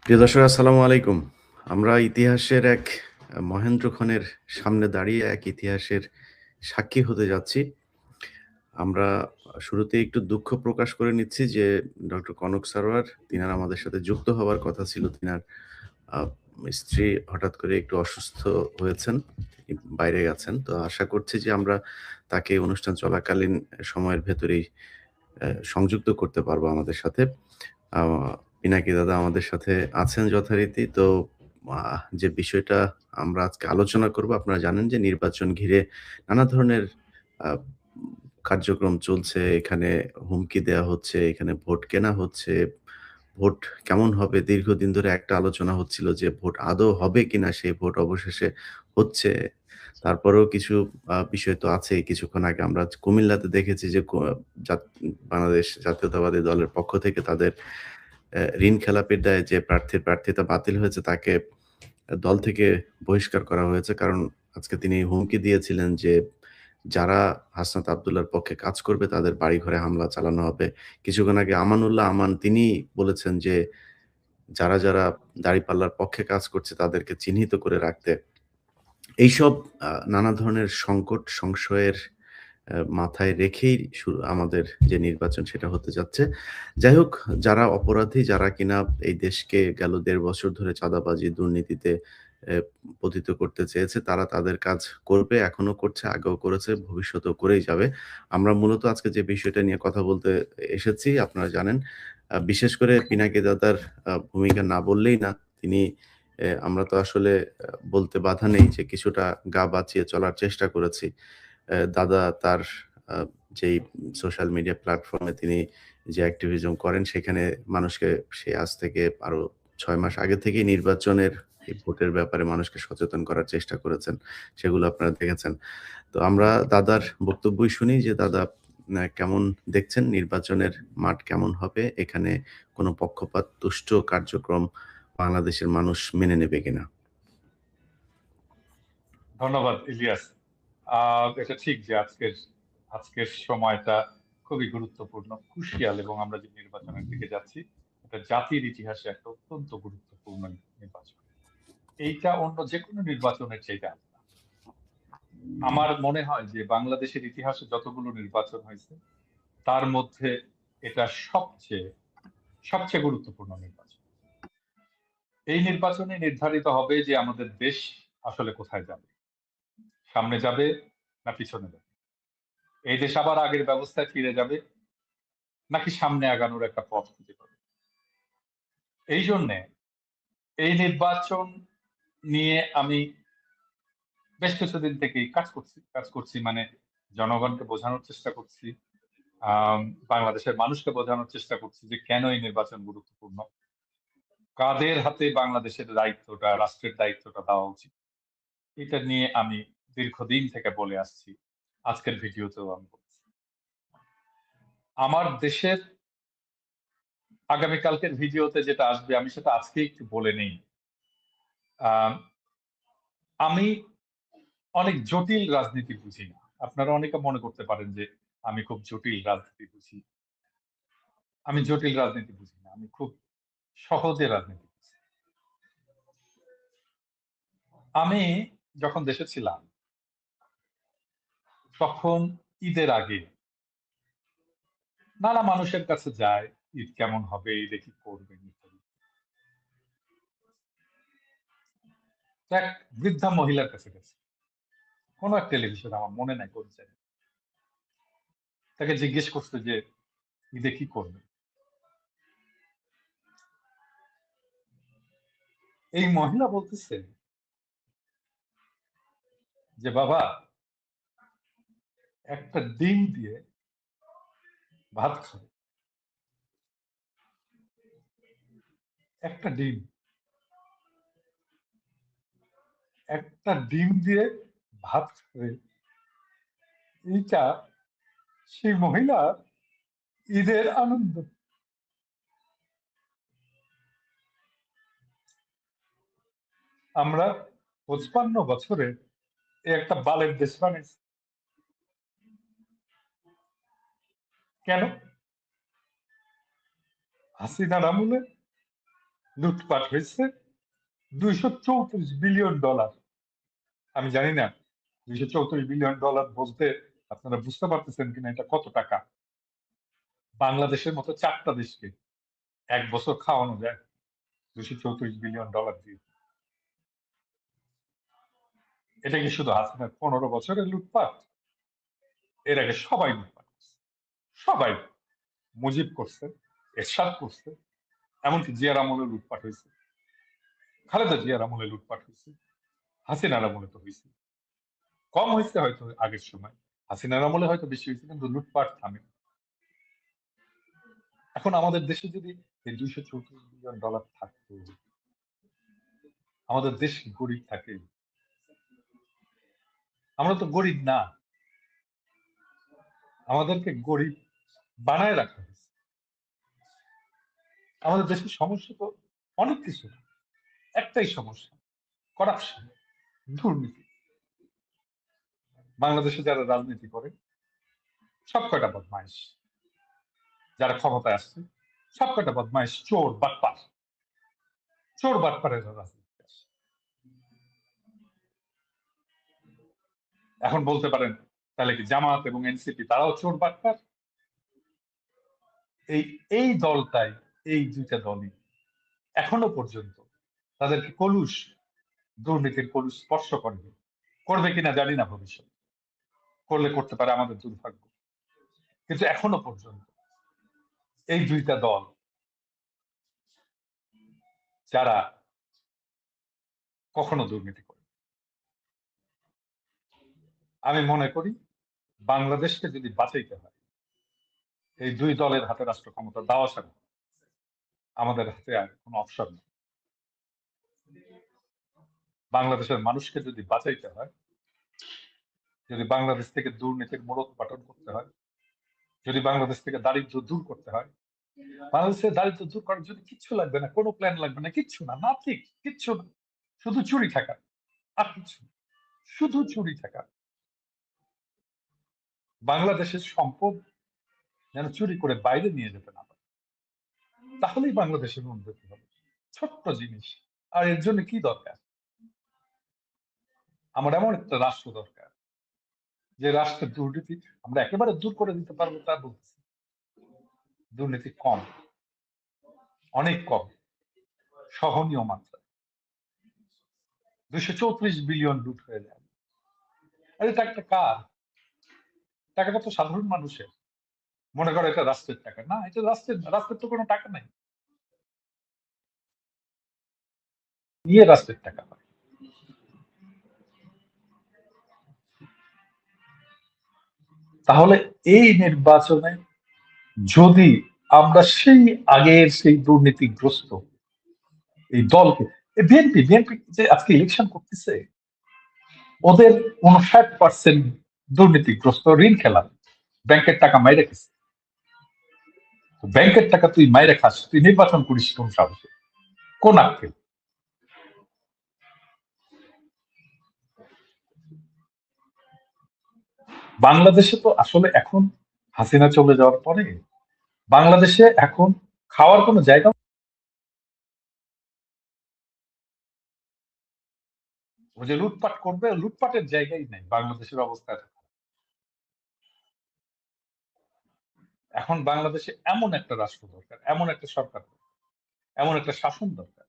প্রিয় দর্শক আসসালামু আলাইকুম। আমরা ইতিহাসের এক মহেন্দ্রক্ষণের সামনে দাঁড়িয়ে এক ইতিহাসের সাক্ষী হতে যাচ্ছি। আমরা শুরুতেই একটু দুঃখ প্রকাশ করে নিচ্ছি যে ডক্টর কনক সারোয়ার তিনার আমাদের সাথে যুক্ত হওয়ার কথা ছিল। তিনার আ স্ত্রী হঠাৎ করে একটু অসুস্থ হয়েছেন, বাইরে গেছেন। তো আশা করছি যে আমরা তাকে অনুষ্ঠান চলাকালীন সময়ের ভেতরেই সংযুক্ত করতে পারবো আমাদের সাথে। আ পিনাকি দাদা আমাদের সাথে আছেন যথারীতি। তো যে বিষয়টা আমরা আজকে আলোচনা করব, আপনারা জানেন যে নির্বাচন ঘিরে নানা ধরনের আ কার্যক্রম চলছে। এখানে হুমকি দেয়া হচ্ছে, এখানে ভোট কেনা হচ্ছে। ভোট কেমন হবে? দীর্ঘদিন ধরে একটা আলোচনা হচ্ছিল যে ভোট আদৌ হবে কিনা? সেই ভোট অবশেষে হচ্ছে। তারপরেও কিছু বিষয় তো আছেই। কিছুক্ষণ আগে আমরা কুমিল্লাতে দেখেছি যে জাত বাংলাদেশ জাতীয়তাবাদী দলের পক্ষ থেকে তাদের ঋণ খেলাপির দায়ে যে প্রার্থীর প্রার্থিতা বাতিল হয়েছে তাকে দল থেকে বহিষ্কার করা হয়েছে। কারণ আজকে তিনি হুমকি দিয়েছিলেন যে, যারা হাসনাত আব্দুল্লাহর পক্ষে কাজ করবে তাদের বাড়িঘরে হামলা চালানো হবে। কিছুক্ষণ আগে আমানুল্লাহ আমান তিনি বলেছেন যে, যারা দাঁড়িপাল্লার পক্ষে কাজ করছে তাদেরকে চিহ্নিত করে রাখতে। এইসব নানা ধরনের সংকট সংশয়ের মাথায় রেখেই আমাদের যে নির্বাচন সেটা হতে যাচ্ছে। যাই হোক, যারা অপরাধী, যারা কিনা এই দেশকে গেল ১.৫ বছর ধরে চাঁদাবাজি, দুর্নীতিতে এ পতিত করতে চেয়েছে, তারা তাদের কাজ করবে, এখনো করছে, আগেও করেছে, ভবিষ্যতেও করেই যাবে। আমরা মূলত আজকে যে বিষয়টা নিয়ে কথা বলতে এসেছি, আপনারা জানেন, বিশেষ করে পিনাকি দাদার ভূমিকা না বললেই না। তিনি আমরা তো আসলে বলতে বাধা নেই যে কিছুটা গা বাঁচিয়ে চলার চেষ্টা করেছি। দাদা তার আ যেই সোশ্যাল মিডিয়া প্ল্যাটফর্মে তিনি যে অ্যাক্টিভিজম করেন সেখানে মানুষকে সে আজ থেকে আরো ৬ মাস আগে থেকেই নির্বাচনের এই ভোটের ব্যাপারে মানুষকে সচেতন করার চেষ্টা করেছেন। সেগুলো আপনারা দেখেছেন। তো আমরা দাদার বক্তব্যই শুনি যে দাদা কেমন দেখছেন নির্বাচনের মাঠ কেমন হবে? এখানে কোনো পক্ষপাত দুষ্ট কার্যক্রম বাংলাদেশের মানুষ মেনে নেবে কিনা? ধন্যবাদ ইলিয়াস। এটা ঠিক যে আজকের সময়টা খুবই গুরুত্বপূর্ণ, ক্রুশিয়াল, এবং আমরা যে নির্বাচনের দিকে যাচ্ছি এটা জাতির ইতিহাসে একটা অত্যন্ত গুরুত্বপূর্ণ নির্বাচন। এইটা অন্য যে কোনো নির্বাচনের চাইতে আলাদা। আমার মনে হয় যে বাংলাদেশের ইতিহাসে যতগুলো নির্বাচন হয়েছে তার মধ্যে এটা সবচেয়ে সবচেয়ে গুরুত্বপূর্ণ নির্বাচন। এই নির্বাচনে নির্ধারিত হবে যে আমাদের দেশ আসলে কোথায় যাবে, সামনে যাবে না পিছনে যাবে, এই দেশ আবার আগের ব্যবস্থায় ফিরে যাবে নাকি সামনে আগানোর একটা পথ খুঁজে পাবে। এই জন্যে এই নির্বাচন নিয়ে আমি বেশ কিছুদিন থেকেই কাজ করছি মানে জনগণকে বোঝানোর চেষ্টা করছি, বাংলাদেশের মানুষকে বোঝানোর চেষ্টা করছি যে কেন এই নির্বাচন গুরুত্বপূর্ণ, কাদের হাতে বাংলাদেশের দায়িত্বটা, রাষ্ট্রের দায়িত্বটা দেওয়া উচিত। এটা নিয়ে আমি দীর্ঘদিন থেকে বলে আসছি, আজকের ভিডিওতেও আমি বলছি। আমার দেশের আগামীকালকের ভিডিওতে যেটা আসবে আমি সেটা আজকে একটু বলে নেই। আহ, আমি অনেক জটিল রাজনীতি বুঝি না। আপনারা অনেকে মনে করতে পারেন যে আমি খুব জটিল রাজনীতি বুঝি। আমি জটিল রাজনীতি বুঝি না, আমি খুব সহজে রাজনীতি বুঝি। আমি যখন দেশে ছিলাম তখন ঈদের আগে নানা মানুষের কাছে যায়, ঈদ কেমন হবে, ঈদে কি করবেন ইত্যাদি। তো এক বৃদ্ধা মহিলার কাছে গেছে, কোন এক টেলিভিশন, আমার মনে নাই কোন চ্যানেল। তাকে জিজ্ঞেস করছে যে ঈদে কি করবে। এই মহিলা বলতেছে যে বাবা, একটা ডিম দিয়ে ভাত খাবে, একটা ডিম, একটা ডিম দিয়ে ভাত খাবে। এইটা সেই মহিলা ঈদের আনন্দ। আমরা 55 বছরে একটা বালের দেশ বানাইছি। কেন? হাসিনার আমলে লুটপাট হয়েছে $234 বিলিয়ন। আমি জানি না $234 বিলিয়ন বলতে আপনারা বুঝতে পারতেছেন কিনা, এটা কত টাকা। বাংলাদেশের মতো 4টা দেশকে এক বছর খাওয়ানো যায় $234 বিলিয়ন দিয়ে। এটা কি শুধু হাসিনার 15 বছরের লুটপাট? এর আগে সবাই লুটপাট করছে, সবাই। মুজিব করছে, এরশাদ করছে, এমনকি জিয়ার আমলে লুটপাট হয়েছে, খালেদা জিয়ার আমলে লুটপাট হয়েছে, হাসিনার আমলে তো হয়েছে। কম হয়েছে হয়তো আগের সময়, হাসিনার আমলে হয়তো বেশি হয়েছে, কিন্তু লুটপাট থামে। এখন আমাদের দেশে যদি এই $234 বিলিয়ন থাকতো, আমাদের দেশ কি গরিব থাকে? আমরা তো গরিব না, আমাদেরকে গরিব বানায় রাখা হয়েছে। আমাদের দেশের সমস্যা তো অনেক কিছু, একটাই সমস্যা, করাপশন, দুর্নীতি। বাংলাদেশে যারা রাজনীতি করে সব কয়টা বদমাইশ, যারা ক্ষমতায় আসছে সব কয়টা বদমাইশ, চোর বাটপার, চোর বাটপারের রাজনীতি আসে। এখন বলতে পারেন তাহলে কি জামাত এবং এনসিপি তারাও চোর বাটপার? এই দলটাই, এই দুইটা দলই এখনো পর্যন্ত তাদেরকে কলুষ, দুর্নীতির কলুষ স্পর্শ করবে কিনা জানি না, ভবিষ্যৎ করলে করতে পারে, আমাদের দুর্ভাগ্য। কিন্তু এখনো পর্যন্ত এই দুইটা দল যারা কখনো দুর্নীতি করে। আমি মনে করি বাংলাদেশকে যদি বাঁচাইতে হয়, এই দুই দলের হাতে রাষ্ট্র ক্ষমতা দেওয়া ছাড়া আমাদের হাতে আর কোনো অপশন নেই। বাংলাদেশের মানুষকে যদি বাঁচাইতে হয়, যদি বাংলাদেশ থেকে দুর্নীতির মূলোৎপাটন করতে হয়, যদি বাংলাদেশ থেকে দারিদ্র দূর করতে হয়, বাংলাদেশের দারিদ্র দূর করার জন্য কিচ্ছু লাগবে না, কোনো প্ল্যান লাগবে না, কিচ্ছু না, নাথিং, কিচ্ছু না, শুধু চুরি থাকা, আর কিছু, শুধু চুরি থাকা। বাংলাদেশের সম্পদ যেন চুরি করে বাইরে নিয়ে যেতে না পারে, তাহলেই বাংলাদেশের উন্নতি হবে। ছোট্ট জিনিস। আর এর জন্য কি দরকার? আমার এমন একটা রাষ্ট্র দরকার যে রাষ্ট্রের দুর্নীতি আমরা একেবারে দূর করে দিতে পারবো, তা বলছি। দুর্নীতি কম, অনেক কম, সহনীয় মাত্রা। 234 বিলিয়ন লুট হয়ে যায়। আর এটা একটা কার? টাকাটা তো সাধারণ মানুষের। মনে করো এটা রাষ্ট্রের টাকা না, এটা রাষ্ট্রের তো কোনো টাকা নাই, নিয়ে রাষ্ট্রের টাকা হয়। তাহলে এই নির্বাচনে যদি আমরা সেই আগের সেই দুর্নীতিগ্রস্ত এই দলকে, বিএনপি যে আজকে ইলেকশন করতেছে, ওদের 59% দুর্নীতিগ্রস্ত, ঋণ খেলা, ব্যাংকের টাকা মাইরে খেছে। ব্যাংকের টাকা তুই মাইরে খাস, তুই নির্বাচন করিস কোন সাহসে, কোন আক্কেল? বাংলাদেশে তো আসলে এখন হাসিনা চলে যাওয়ার পরে বাংলাদেশে এখন খাওয়ার কোনো জায়গা, ও যে লুটপাট করবে, লুটপাটের জায়গাই নাই। বাংলাদেশের অবস্থা এখন, বাংলাদেশে এমন একটা রাষ্ট্র দরকার, এমন একটা সরকার, এমন একটা শাসন দরকার,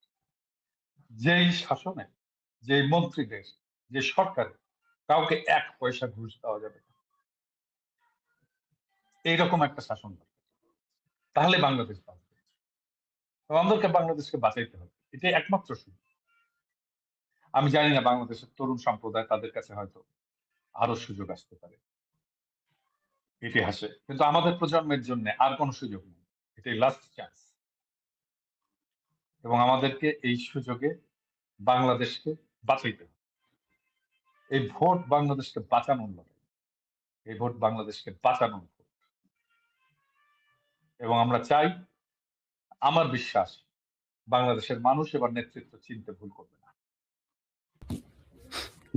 যেই শাসনে, যে মন্ত্রীদের, যে সরকারে কাউকে 1 পয়সা ঘুষ দেওয়া যাবে না, এইরকম একটা শাসন দরকার। তাহলে বাংলাদেশ বাঁচবে। আমাদেরকে বাংলাদেশকে বাঁচাইতে হবে, এটাই একমাত্র সুযোগ। আমি জানি না বাংলাদেশের তরুণ সম্প্রদায়, তাদের কাছে হয়তো আরো সুযোগ আসতে পারে ইতিহাসে, কিন্তু আমাদের প্রজন্মের জন্য আর কোনো সুযোগ নেই। এটাই লাস্ট চান্স, এবং আমাদেরকে এই সুযোগে বাংলাদেশকে বাঁচাইতে হবে। এই ভোট বাংলাদেশকে বাঁচানোর লড়াই, এই ভোট বাংলাদেশকে বাঁচানোর ভোট। এবং আমরা চাই, আমার বিশ্বাস, বাংলাদেশের মানুষ এবার নেতৃত্ব চিনতে ভুল করবে না।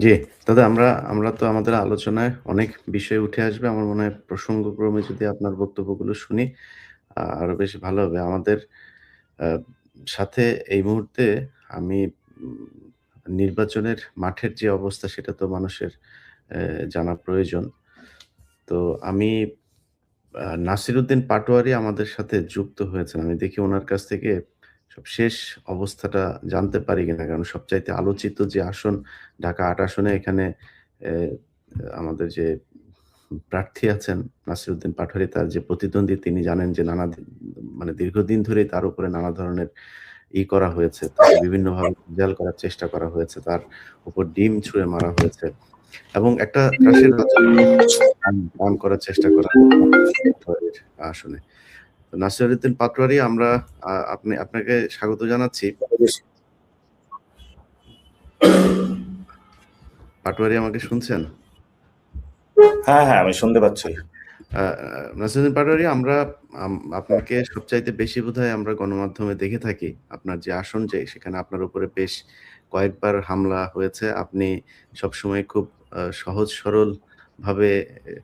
জি, দাদা, আমরা তো আমাদের আলোচনায় অনেক বিষয় উঠে আসবে। আমার মনে হয় প্রসঙ্গক্রমে যদি আপনার বক্তব্যগুলো শুনি, আরো বেশি ভালো হবে। আমাদের সাথে এই মুহূর্তে আমি উম নির্বাচনের মাঠের যে অবস্থা সেটা তো মানুষের জানা প্রয়োজন। তো আমি নাসিরউদ্দিন পাটোয়ারি আমাদের সাথে যুক্ত হয়েছেন। আমি দেখি উনার কাছ থেকে সব শেষ অবস্থাটা জানতে পারি কিনা। কারণ সবচাইতে আলোচিত যে আসন ঢাকা ৮ আসনে এখানে অ্যা আমাদের যে প্রার্থী আছেন নাসিরউদ্দিন পাটোয়ারি তার যে প্রতিদ্বন্দ্বী তিনি জানেন যে মানে দীর্ঘদিন ধরেই তার উপরে নানা ধরনের করা হয়েছে। তাকে বিভিন্নভাবে ভেজাল করার চেষ্টা করা হয়েছে। তার উপর ডিম ছুঁড়ে মারা হয়েছে এবং একটা ত্রাসের রাজত্ব কায়েম করার চেষ্টা করা পাটোয়ারির আসনে। তো নাসিরউদ্দিন পাটোয়ারি আমরা আপনাকে স্বাগত জানাচ্ছি। পাটোয়ারি আমাকে শুনছেন? হ্যাঁ, হ্যাঁ, আমি শুনতে পাচ্ছি। আ নাসিরউদ্দিন পাটোয়ারি আমরা আপনাকে সবচাইতে বেশি বোধহয় আমরা গণমাধ্যমে দেখে থাকি। আপনার যে আসন সেখানে আপনার উপরে বেশ কয়েকবার হামলা হয়েছে। আপনি সবসময় খুব সহজ সরল ভাবে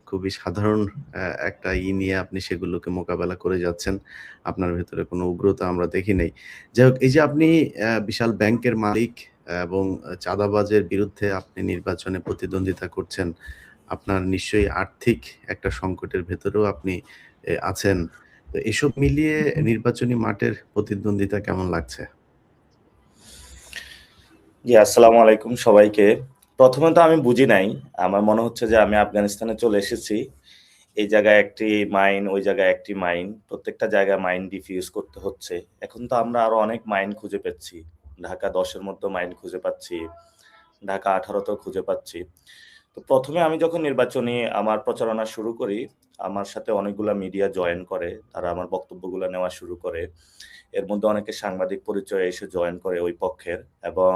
খুবই সাধারণ একটা নিয়ে আপনি সেগুলোকে মোকাবেলা করে যাচ্ছেন। আপনার ভেতরে কোনো উগ্রতা আমরা দেখি নাই। যাই হোক এই যে আপনি বিশাল ব্যাংকের মালিক এবং চাঁদাবাজের বিরুদ্ধে আপনি নির্বাচনে প্রতিদ্বন্দ্বিতা করছেন। আপনার নিশ্চয়ই আর্থিক একটা সংকটের ভেতরেও আপনি আছেন। তো এসব মিলিয়ে নির্বাচনী মাঠের প্রতিদ্বন্দ্বিতা কেমন লাগছে? জি, আসসালামু আলাইকুম সবাইকে। প্রথমে তো আমি বুঝি নাই। আমার মনে হচ্ছে যে আমি আফগানিস্তানে চলে এসেছি। এই জায়গায় একটি মাইন, ওই জায়গায় একটি মাইন। প্রত্যেকটা জায়গায় মাইন ডিফিউজ করতে হচ্ছে। এখন তো আমরা আরো অনেক মাইন খুঁজে পাচ্ছি। ঢাকা ১০ এর মধ্যে মাইন খুঁজে পাচ্ছি। ঢাকা ১৮ তেও খুঁজে পাচ্ছি। তো প্রথমে আমি যখন নির্বাচনী আমার প্রচারণা শুরু করি, আমার সাথে অনেকগুলা মিডিয়া জয়েন করে। তারা আমার বক্তব্যগুলা নেওয়া শুরু করে। এর মধ্যে অনেকে সাংবাদিক পরিচয়ে এসে জয়েন করে ওই পক্ষের এবং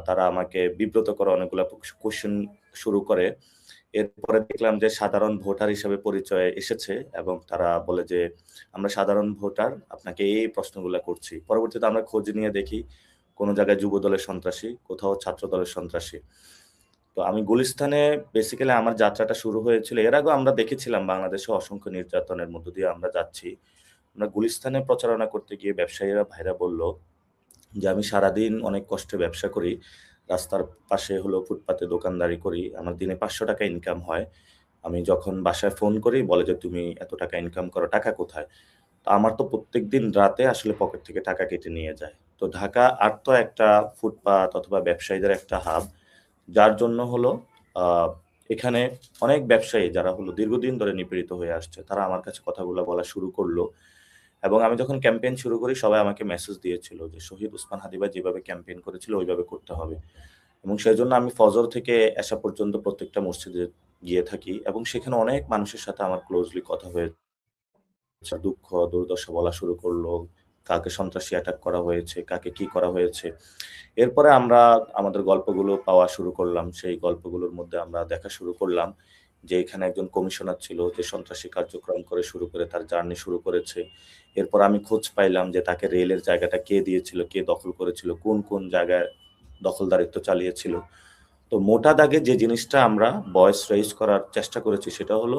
তারা আমাকে বিব্রত করে অনেকগুলা কোয়েশ্চেন শুরু করে। এরপরে দেখলাম যে সাধারণ ভোটার হিসেবে পরিচয়ে এসেছে এবং তারা বলে যে, "আমরা সাধারণ ভোটার, আপনাকে এই প্রশ্নগুলা করছি।" পরবর্তীতে আমরা খোঁজ নিয়ে দেখি, কোন জায়গায় যুবদলের সন্ত্রাসী, কোথাও ছাত্রদলের সন্ত্রাসী। তো আমি গুলিস্তানে বেসিক্যালি আমার যাত্রাটা শুরু হয়েছিল। এর আগেও আমরা দেখেছিলাম বাংলাদেশে অসংখ্য নির্যাতনের মধ্য দিয়ে আমরা যাচ্ছি। আমরা গুলিস্তানে প্রচারণা করতে গিয়ে ব্যবসায়ীরা ভাইরা বলল যে, "আমি সারাদিন অনেক কষ্টে ব্যবসা করি। রাস্তার পাশে হলো ফুটপাতে দোকানদারি করি। আমার দিনে ৳৫০০ ইনকাম হয়। আমি যখন বাসায় ফোন করি বলে যে, 'তুমি এত টাকা ইনকাম করো, টাকা কোথায়?' তো আমার তো প্রত্যেকদিন রাতে আসলে পকেট থেকে টাকা কেটে নিয়ে যায়।" তো ঢাকা আর তো একটা ফুটপাত অথবা ব্যবসায়ীদের একটা হাব। যার জন্য হলো আ এখানে অনেক ব্যবসায়ী যারা হলো দীর্ঘদিন ধরে নিপীড়িত হয়ে আসছে, তারা আমার কাছে কথাগুলা বলা শুরু করল। এবং আমি যখন ক্যাম্পেইন শুরু করি সবাই আমাকে মেসেজ দিয়েছিল যে, "শহীদ ওসমান হাদি ভাই যেভাবে ক্যাম্পেইন করেছিল ওইভাবে করতে হবে।" এবং সেজন্য আমি ফজর থেকে এশা পর্যন্ত প্রত্যেকটা মসজিদে গিয়ে থাকি এবং সেখানে অনেক মানুষের সাথে আমার ক্লোজলি কথা হয়েছে। দুঃখ, দুর্দশা বলা শুরু করল। কাকে সন্ত্রাসী অ্যাটাক করা হয়েছে, কাকে কি করা হয়েছে। এরপরে আমরা আমাদের গল্পগুলো পাওয়া শুরু করলাম। সেই গল্পগুলোর মধ্যে আমরা দেখা শুরু করলাম যে, এখানে একজন কমিশনার ছিল যে সন্ত্রাসী কার্যক্রম করে শুরু করে তার জার্নি শুরু করেছে। এরপর আমি খোঁজ পাইলাম যে তাকে রেলের জায়গাটা কে দিয়েছিল, কে দখল করেছিল, কোন, কোন জায়গায় দখলদারিত্ব চালিয়েছিল। তো মোটা দাগে যে জিনিসটা আমরা ভয়েস রেইজ করার চেষ্টা করেছি সেটা হলো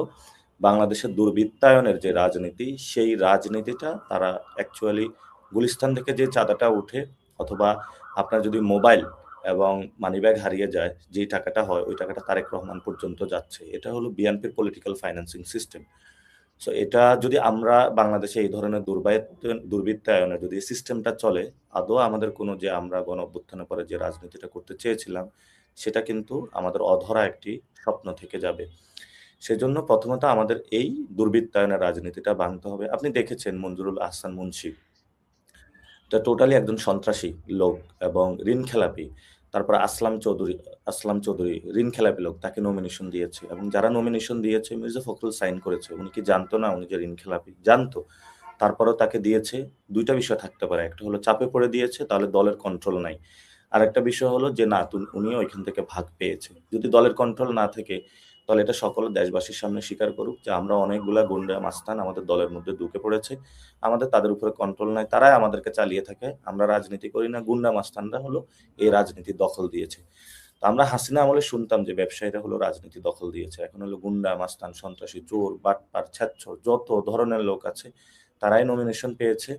বাংলাদেশের দুর্বৃত্তায়নের যে রাজনীতি, সেই রাজনীতিটা তারা অ্যাকচুয়ালি গুলিস্তান থেকে যে চাঁদাটা উঠে অথবা আপনার যদি মোবাইল এবং মানিব্যাগ হারিয়ে যায়, যেই টাকাটা হয় ওই টাকাটা তারেক রহমান পর্যন্ত যাচ্ছে। এটা হলো বিএনপির পলিটিক্যাল ফাইন্যান্সিং সিস্টেম। সো এটা যদি আমরা বাংলাদেশে এই ধরনের দুর্বৃত্তায়নের যদি সিস্টেমটা চলে, আদৌ আমাদের কোনো যে আমরা গণ-অভ্যুত্থানের পরে যে রাজনীতিটা করতে চেয়েছিলাম, সেটা কিন্তু আমাদের অধরা একটি স্বপ্ন থেকে যাবে। সেজন্য প্রথমত আমাদের এই দুর্বৃত্তায়নের রাজনীতিটা ভাঙতে হবে। আপনি দেখেছেন মঞ্জুরুল আহসান মুন্সী। এটা টোটালি একজন সন্ত্রাসী লোক এবং ঋণ খেলাপি। তারপরে আসলাম চৌধুরী ঋণ খেলাপি লোক। তাকে নমিনেশন দিয়েছে এবং যারা নমিনেশন দিয়েছে মির্জা ফখরুল সাইন করেছে। উনি কি জানতো না উনি যে ঋণ খেলাপি? জানতো। তারপরেও তাকে দিয়েছে। ২ টা বিষয় থাকতে পারে। একটা হলো চাপে পড়ে দিয়েছে, তাহলে দলের কন্ট্রোল নাই। আরেকটা বিষয় হলো যে না উনিও এখান থেকে ভাগ পেয়েছে। যদি দলের কন্ট্রোল না থাকে, তাহলে এটা সকল দেশবাসীর সামনে স্বীকার করুক যে আমরা অনেকগুলা গুন্ডা মাস্তান আমাদের দলের মধ্যে ঢুকে পড়েছে। আমাদের তাদের উপরে কন্ট্রোল নাই। তারাই আমাদেরকে চালিয়ে থাকে। আমরা রাজনীতি করি না। গুন্ডা মাস্তানরা হলো এই রাজনীতি দখল দিয়েছে। তো আমরা হাসিনা আমলে শুনতাম যে ব্যবসায়ীরা হলো রাজনীতি দখল দিয়েছে। এখন হলো গুন্ডা, মাস্তান, সন্ত্রাসী, চোর, বাটপার, ছ্যাচ্চর যত ধরনের লোক আছে তারাই নমিনেশন পেয়েছে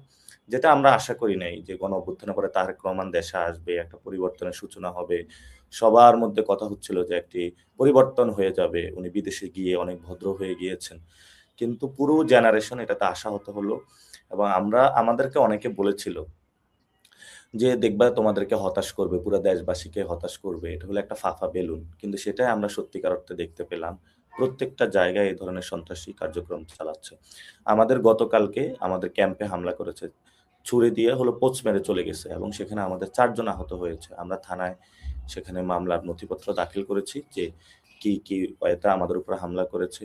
যেটা আমরা আশা করি নাই যে গণ-অভ্যুত্থানের পরে তারেক রহমান দেশে আসবে, একটা পরিবর্তনের সূচনা হবে। সবার মধ্যে কথা হচ্ছিল যে একটি পরিবর্তন হয়ে যাবে। উনি বিদেশে গিয়ে অনেক ভদ্র হয়ে গিয়েছেন। কিন্তু পুরো জেনারেশন এটাতে আশাহত হলো এবং আমাদেরকে অনেকে বলেছিল যে দেখবা তোমাদেরকে হতাশ করবে, পুরা দেশবাসীকে হতাশ করবে। এটা হলো একটা ফাফা বেলুন। কিন্তু সেটাই আমরা সত্যিকার অর্থে দেখতে পেলাম। প্রত্যেকটা জায়গায় এই ধরনের সন্ত্রাসী কার্যক্রম চালাচ্ছে। আমাদের গতকালকে আমাদের ক্যাম্পে হামলা করেছে। ছুরি দিয়ে হলো পোঁচ মেরে চলে গেছে এবং সেখানে আমাদের ৪ জন আহত হয়েছে। আমরা থানায় সেখানে মামলার নথিপত্র দাখিল করেছি যে কি ওয়েতে আমাদের উপর হামলা করেছে।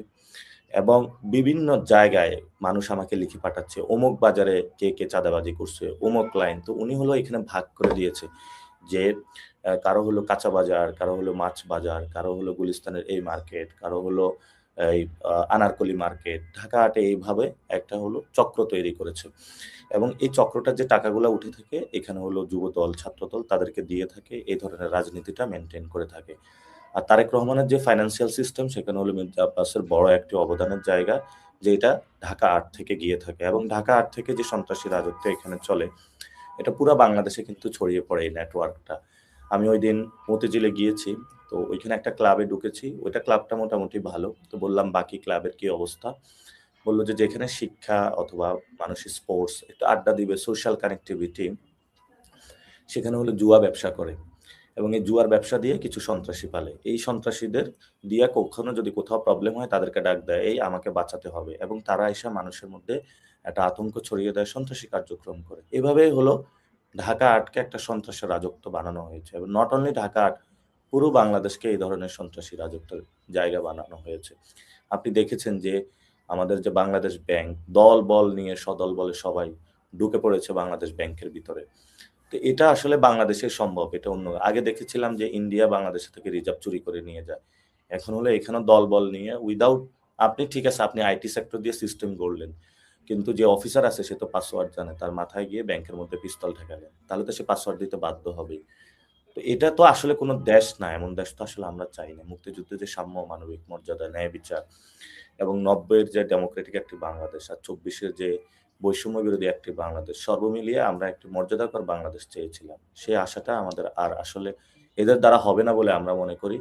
এবং বিভিন্ন জায়গায় মানুষ আমাকে লিখে পাঠাচ্ছে, অমুক বাজারে কে চাঁদাবাজি করছে, অমুক লাইন। তো উনি হলো এখানে ভাগ করে দিয়েছে যে কারো হলো কাঁচা বাজার, কারো হলো মাছ বাজার, কারো হলো গুলিস্তানের এই মার্কেট, কারো হলো এই আনারকলি মার্কেট। ঢাকা হাটে এইভাবে একটা হলো চক্র তৈরি করেছে। এবং এই চক্রটার যে টাকাগুলা উঠে থাকে এখানে হলো যুবদল, ছাত্রদল তাদেরকে দিয়ে থাকে। এই ধরনের রাজনীতিটা মেইনটেইন করে থাকে। আর তারেক রহমানের যে ফাইন্যান্সিয়াল সিস্টেম সেখানে হলো মির্জা আব্বাসের বড় একটি অবদানের জায়গা, যেটা ঢাকা ৮ থেকে গিয়ে থাকে এবং ঢাকা ৮ থেকে যে সন্ত্রাসী রাজত্ব এখানে চলে, এটা পুরা বাংলাদেশে কিন্তু ছড়িয়ে পড়ে এই নেটওয়ার্কটা। আমি ঐদিন মতিঝিলে গিয়েছি। তো ওইখানে একটা ক্লাবে ঢুকেছি। ওইটা ক্লাবটা মোটামুটি ভালো। তো বললাম বাকি ক্লাবের কি অবস্থা? বলল যে যেখানে শিক্ষা অথবা মানুষ স্পোর্টস একটু আড্ডা দিবে, সোশ্যাল কানেক্টিভিটি, সেখানে হলো জুয়া ব্যবসা করে এবং এই জুয়ার ব্যবসা দিয়ে কিছু সন্ত্রাসী পালে। এই সন্ত্রাসীদের দিয়া কখনো যদি কোথাও প্রবলেম হয় তাদেরকে ডাক দেয়, এই আমাকে বাঁচাতে হবে এবং তারা এসে মানুষের মধ্যে একটা আতঙ্ক ছড়িয়ে দেয়, সন্ত্রাসী কার্যক্রম করে। এভাবেই হলো ঢাকা আটকে একটা সন্ত্রাসের রাজত্ব বানানো হয়েছে এবং নট অনলি ঢাকা আট, পুরো বাংলাদেশকে এই ধরনের সন্ত্রাসী রাজত্বের জায়গা বানানো হয়েছে। আপনি দেখেছেন যে আমাদের যে বাংলাদেশ ব্যাংক দল বল নিয়ে সদল বলে সবাই ঢুকে পড়েছে বাংলাদেশ ব্যাংকের ভিতরে। তো এটা আসলে বাংলাদেশে সম্ভব। এটা অন্য আগে দেখেছিলাম যে ইন্ডিয়া বাংলাদেশ থেকে রিজার্ভ চুরি করে নিয়ে যায়। এখন হলো এখানে দলবল নিয়ে উইদাউট, আপনি ঠিক আছে আপনি আইটি সেক্টর দিয়ে সিস্টেম গড়লেন। কিন্তু যে অফিসার আছে সে তো পাসওয়ার্ড জানে। তার মাথায় গিয়ে ব্যাংকের মধ্যে পিস্তল ঠেকালেন। তাহলে তো সে পাসওয়ার্ড দিতে বাধ্য হবেই। তো এটা তো আসলে কোনো দেশ না। এমন দেশ তো আসলে আমরা চাই না। মুক্তিযুদ্ধে যে সাম্য, মানবিক মর্যাদা, ন্যায় বিচার এবং ৯০ এর যে ডেমোক্রেটিক একটি বাংলাদেশ আর ২৪ এর যে বৈষম্য বিরোধী একটি বাংলাদেশ, সর্ব মিলিয়ে আমরা একটি মর্যাদাকর বাংলাদেশ চেয়েছিলাম। সেই আশাটা আমাদের আর আসলে এদের দ্বারা হবে না বলে আমরা মনে করি।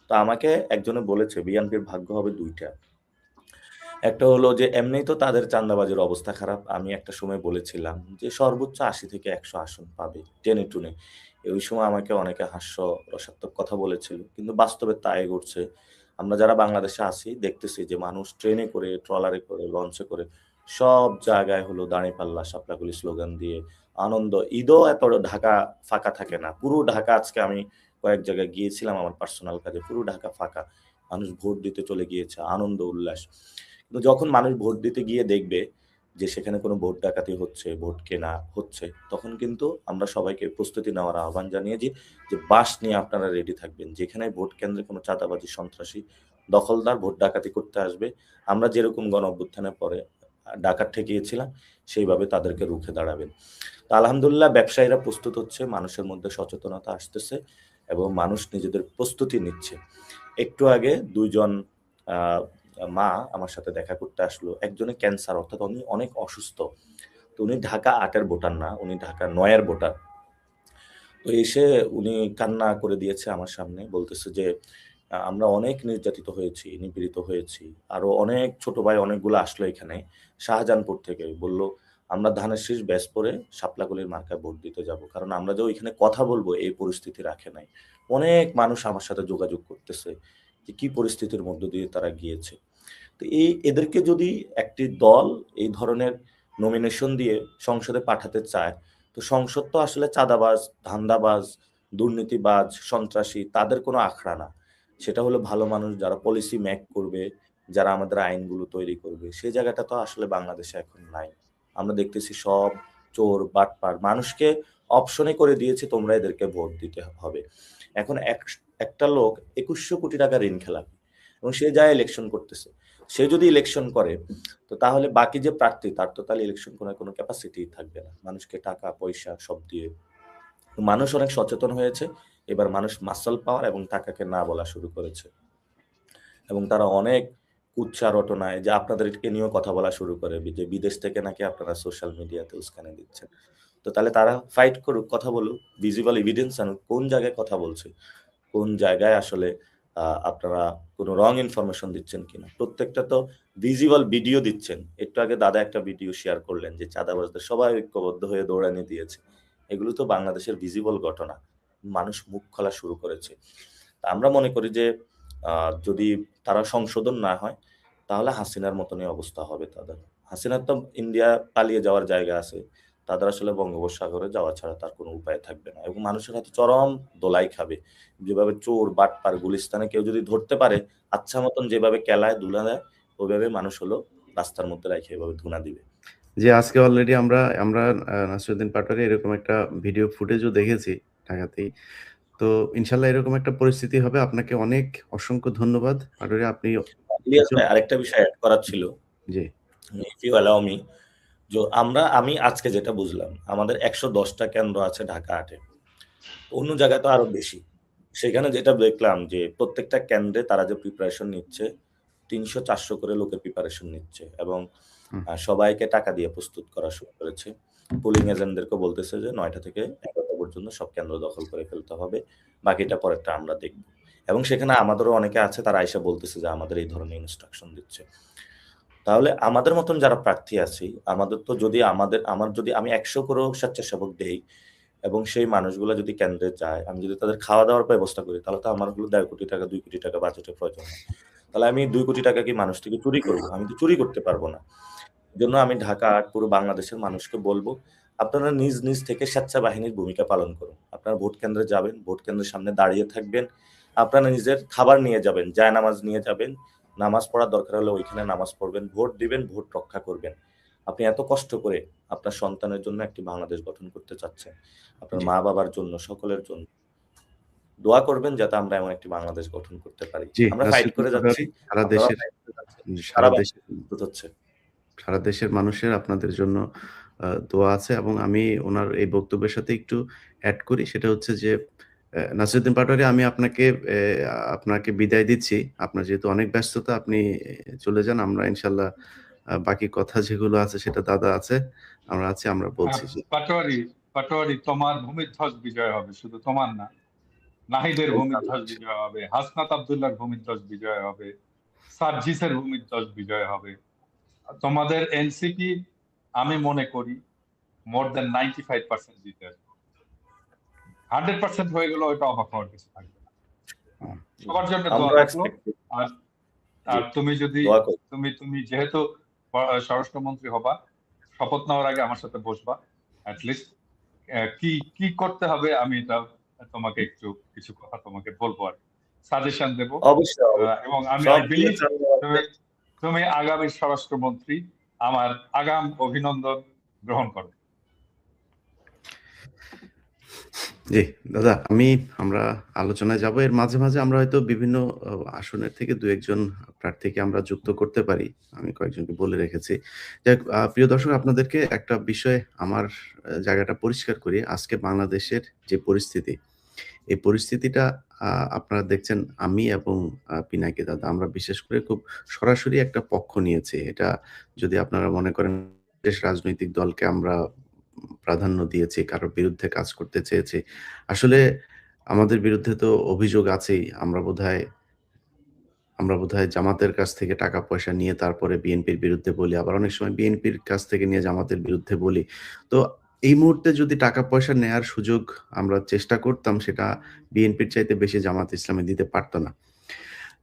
তো আমাকে একজনে বলেছে বিএনপির ভাগ্য হবে ২ টা। একটা হলো যে এমনিই তো তাদের চাঁদাবাজির অবস্থা খারাপ। আমি একটা সময় বলেছিলাম যে সর্বোচ্চ ৮০ থেকে ১০০ আসন পাবে টেনে টুনে। ওই সময় আমাকে অনেকে হাস্যরসাত্মক কথা বলেছিল। কিন্তু বাস্তবে তাই ঘটছে। আমরা যারা বাংলাদেশে আছি দেখতেছি যে মানুষ ট্রেনে করে, ট্রলারে করে, লঞ্চে করে সব জায়গায় হলো দাঁড়িপাল্লা, শাপলাকলি স্লোগান দিয়ে আনন্দ। ঈদও এত ঢাকা ফাঁকা থাকে না। পুরো ঢাকা আজকে আমি কয়েক জায়গায় গিয়েছিলাম আমার পার্সোনাল কাজে। পুরো ঢাকা ফাঁকা। মানুষ ভোট দিতে চলে গিয়েছে। আনন্দ উল্লাস। কিন্তু যখন মানুষ ভোট দিতে গিয়ে দেখবে যে সেখানে কোনো ভোট ডাকাতি হচ্ছে, ভোট কেনা হচ্ছে, তখন কিন্তু আমরা সবাইকে প্রস্তুতি নেওয়ার আহ্বান জানিয়েছি যে বাঁশ নিয়ে আপনারা রেডি থাকবেন। যেখানে ভোট কেন্দ্রে কোনো চাঁদাবাজি, সন্ত্রাসী, দখলদার ভোট ডাকাতি করতে আসবে, আমরা যেরকম গণ-অভ্যুত্থানের পরে ডাকাত ঠেকিয়েছিলাম, সেইভাবে তাদেরকে রুখে দাঁড়াবেন। তো আলহামদুলিল্লাহ ব্যবসায়ীরা প্রস্তুত হচ্ছে, মানুষের মধ্যে সচেতনতা আসতেছে এবং মানুষ নিজেদের প্রস্তুতি নিচ্ছে। একটু আগে ২ জন আ মা আমার সাথে দেখা করতে আসলো। একজনের ক্যান্সার, অর্থাৎ উনি অনেক অসুস্থ। তো উনি ঢাকা ৮ এর ভোটার না, উনি ঢাকা ৯ এর ভোটার। তো এসে উনি কান্না করে দিয়েছে আমার সামনে। বলতেছে যে, আমরা অনেক নির্যাতিত হয়েছি, নিপীড়িত হয়েছি। আরো অনেক ছোট ভাই অনেকগুলো আসলো এখানে শাহজাহানপুর থেকে। বলল, "আমরা ধানের শীষ ব্যাচ পরে শাপলাকলির মার্কায় ভোট দিতে যাবো। কারণ আমরা যে ওইখানে কথা বলবো এই পরিস্থিতি রাখে নাই।" অনেক মানুষ আমার সাথে যোগাযোগ করতেছে যে কি পরিস্থিতির মধ্য দিয়ে তারা গিয়েছে। তো এদেরকে যদি একটি দল এই ধরনের নমিনেশন দিয়ে সংসদে পাঠাতে চায়, তো সংসদ তো আসলে চাঁদাবাজ, ধান্দাবাজ, দুর্নীতিবাজ, সন্ত্রাসী তাদের কোনো আখড়া না। সেটা হলো ভালো মানুষ যারা পলিসি মেক করবে, যারা আমাদের আইনগুলো তৈরি করবে। সেই জায়গাটা তো আসলে বাংলাদেশে এখন নাই। আমরা দেখতেছি সব চোর, বাটপার। মানুষকে অপশনে করে দিয়েছে তোমরা এদেরকে ভোট দিতে হবে। এখন একটা লোক ২১০০ কোটি টাকা ঋণ খেলাপি এবং সে যায় ইলেকশন করতেছে। সে যদি ইলেকশন করে তো তাহলে বাকি যে প্রার্থী তার তো তাহলে ইলেকশন করার কোনো ক্যাপাসিটি থাকবে না। মানুষকে টাকা পয়সা সব দিয়ে। মানুষ অনেক সচেতন হয়েছে। এবার মানুষ মাসল পাওয়ার এবং টাকাকে না বলা শুরু করেছে। এবং তারা অনেক কুৎসা রটনায় যে আপনাদেরকে নিয়েও কথা বলা শুরু করে যে বিদেশ থেকে নাকি আপনারা সোশ্যাল মিডিয়াতে উস্কানি দিচ্ছেন। তো তাহলে তারা ফাইট করুক, কথা বলুক, ভিজিবল এভিডেন্স আনুক, কোন জায়গায় কথা বলছে, কোন জায়গায় আসলে আপনারা কোনো রং ইনফরমেশন দিচ্ছেন কিনা। প্রত্যেকটা তো ভিজিবল ভিডিও দিচ্ছেন। একটু আগে দাদা একটা ভিডিও শেয়ার করলেন যে চাঁদাবাজদের সবাই ঐক্যবদ্ধ হয়ে দৌড়ানি দিয়েছে। এগুলো তো বাংলাদেশের ভিজিবল ঘটনা। মানুষ মুখ খোলা শুরু করেছে। আমরা মনে করি যে যদি তারা সংশোধন না হয় তাহলে হাসিনার মতনই অবস্থা হবে তাদের। হাসিনার তো ইন্ডিয়া পালিয়ে যাওয়ার জায়গা আছে, তাদের আসলে বঙ্গোপসাগরে যাওয়া ছাড়া তার কোনো উপায় থাকবে না এবং মানুষের হাতে চরম দোলাই খাবে। যেভাবে চোর বাটপার গুলিস্তানে কেউ যদি ধরতে পারে আচ্ছা মতন যেভাবে কেলায় ধুলা দেয় ওইভাবে মানুষ হলো রাস্তার মধ্যে রেখে এভাবে ধুনা দিবে। যে আজকে অলরেডি আমরা নাসিরউদ্দিন পাটোয়ারি এরকম একটা ভিডিও ফুটেজও দেখেছি ঢাকাতেই। তো ইনশাল্লাহ এরকম একটা পরিস্থিতি হবে। আপনাকে অনেক অসংখ্য ধন্যবাদ পাটোয়ারি। আপনি ইলিয়াস ভাই আরেকটা বিষয় অ্যাড করার ছিল, জি ইফ ইউ অ্যালাউ মি। আমি আজকে যেটা বুঝলাম আমাদের 110টা কেন্দ্র আছে ঢাকা 8-এ, অন্য জায়গায় তো আরো বেশি। সেখানে যেটা দেখলাম যে প্রত্যেকটা কেন্দ্রে তারা যে প্রিপারেশন নিচ্ছে 300-400 করে লোকের প্রিপারেশন নিচ্ছে এবং সবাইকে টাকা দিয়ে প্রস্তুত করা শুরু করেছে। পোলিং এজেন্টদেরকে বলতেছে যে 9টা থেকে 11টা পর্যন্ত সব কেন্দ্র দখল করে ফেলতে হবে, বাকিটা পরেরটা আমরা দেখব। এবং সেখানে আমাদেরও অনেকে আছে তারা আইসা বলতেছে যে আমাদের এই ধরনের ইনস্ট্রাকশন দিচ্ছে। তাহলে আমাদের মতন যারা প্রার্থী আছি আমাদের তো যদি আমার যদি আমি 100 করেও স্বেচ্ছাসেবক দেই এবং সেই মানুষগুলো যদি কেন্দ্রে যায়, আমি যদি তাদের খাওয়া দাওয়ার ব্যবস্থা করি তাহলে তো আমার হলো 1.5 কোটি টাকা 2 কোটি টাকা বাজেটের প্রয়োজন হয়। তাহলে আমি 2 কোটি টাকা কি মানুষ থেকে চুরি করব? আমি তো চুরি করতে পারবো না। এজন্য আমি ঢাকা আর পুরো বাংলাদেশের মানুষকে বলবো আপনারা নিজ নিজ থেকে স্বেচ্ছা বাহিনীর ভূমিকা পালন করুন। আপনারা ভোট কেন্দ্রে যাবেন, ভোট কেন্দ্রের সামনে দাঁড়িয়ে থাকবেন, আপনারা নিজের খাবার নিয়ে যাবেন, জায়নামাজ নিয়ে যাবেন, নামাজ পড়ার দরকার হলে ওইখানে নামাজ পড়বেন, ভোট দিবেন, ভোট রক্ষা করবেন। আপনি এত কষ্ট করে আপনার সন্তানের জন্য একটি বাংলাদেশ গঠন করতে চাচ্ছেন, আপনার মা বাবার জন্য, সকলের জন্য দোয়া করবেন যাতে আমরা এমন একটি বাংলাদেশ গঠন করতে পারি। জি আমরা ফাইট করে যাচ্ছি, সারা দেশের সারা দেশে হচ্ছে। সারা দেশের মানুষের আপনাদের জন্য দোয়া আছে এবং আমি ওনার এই বক্তব্যের সাথে একটু অ্যাড করি। সেটা হচ্ছে যে নাসিরউদ্দিন পাটোয়ারি, আমি আপনাকে বিদায় দিচ্ছি। আপনার যেহেতু অনেক ব্যস্ততা, আপনি চলে যান। আমরা ইনশাল্লাহ বাকি কথা যেগুলো আছে সেটা দাদা আছে, আমরা আছি, আমরা বলছি। পাটোয়ারি তোমার ভূমিধ্বজ বিজয় হবে, শুধু তোমার না, নাহিদের ভূমিধ্বজ বিজয় হবে, হাসনাত আব্দুল্লাহর ভূমিধ্বজ বিজয় হবে, সার্জিসের ভূমিধ্বজ বিজয় হবে। তোমাদের এনসিপি আমি মনে করি মোর দেন 95% জিতে আসবে। 100% হয়ে গেল ওইটা অবাক হওয়ার কিছু থাকবে না। সবার জন্য দোয়া রাখলো। আর তুমি যেহেতু স্বরাষ্ট্রমন্ত্রী হবা, শপথ নেওয়ার আগে আমার সাথে বসবা, অ্যাটলিস্ট কি করতে হবে আমি এটা তোমাকে একটু কিছু কথা তোমাকে বলবো আর সাজেশন দেবো। এবং আমি তুমি আগামী স্বরাষ্ট্রমন্ত্রী, আমার আগাম অভিনন্দন গ্রহণ করো। জি দাদা, আমরা আলোচনায় যাব। এর মাঝে মাঝে আমরা হয়তো বিভিন্ন আসনের থেকে 2-1 প্রার্থীকে আমরা যুক্ত করতে পারি। আমি কয়েকজনকে বলে রেখেছি। যাক, প্রিয় দর্শক, আপনাদেরকে একটা বিষয় আমার জায়গাটা পরিষ্কার করি। আজকে বাংলাদেশের যে পরিস্থিতি, এই পরিস্থিতিটা আপনারা দেখছেন আমি এবং পিনাকি দাদা আমরা বিশেষ করে খুব সরাসরি একটা পক্ষ নিয়েছি। এটা যদি আপনারা মনে করেন দেশ রাজনৈতিক দলকে আমরা প্রাধান্য দিয়েছি, কারোর বিরুদ্ধে কাজ করতে চেয়েছি। আসলে আমাদের বিরুদ্ধে তো অভিযোগ আছেই। আমরা বোধহয় জামাতের কাছ থেকে টাকা পয়সা নিয়ে তারপরে বিএনপির বিরুদ্ধে বলি। আবার অনেক সময় বিএনপির কাছ থেকে নিয়ে জামাতের বিরুদ্ধে বলি। তো এই মুহূর্তে যদি টাকা পয়সা নেয়ার সুযোগ আমরা চেষ্টা করতাম, সেটা বিএনপির চাইতে বেশি জামাত ইসলামী দিতে পারত না।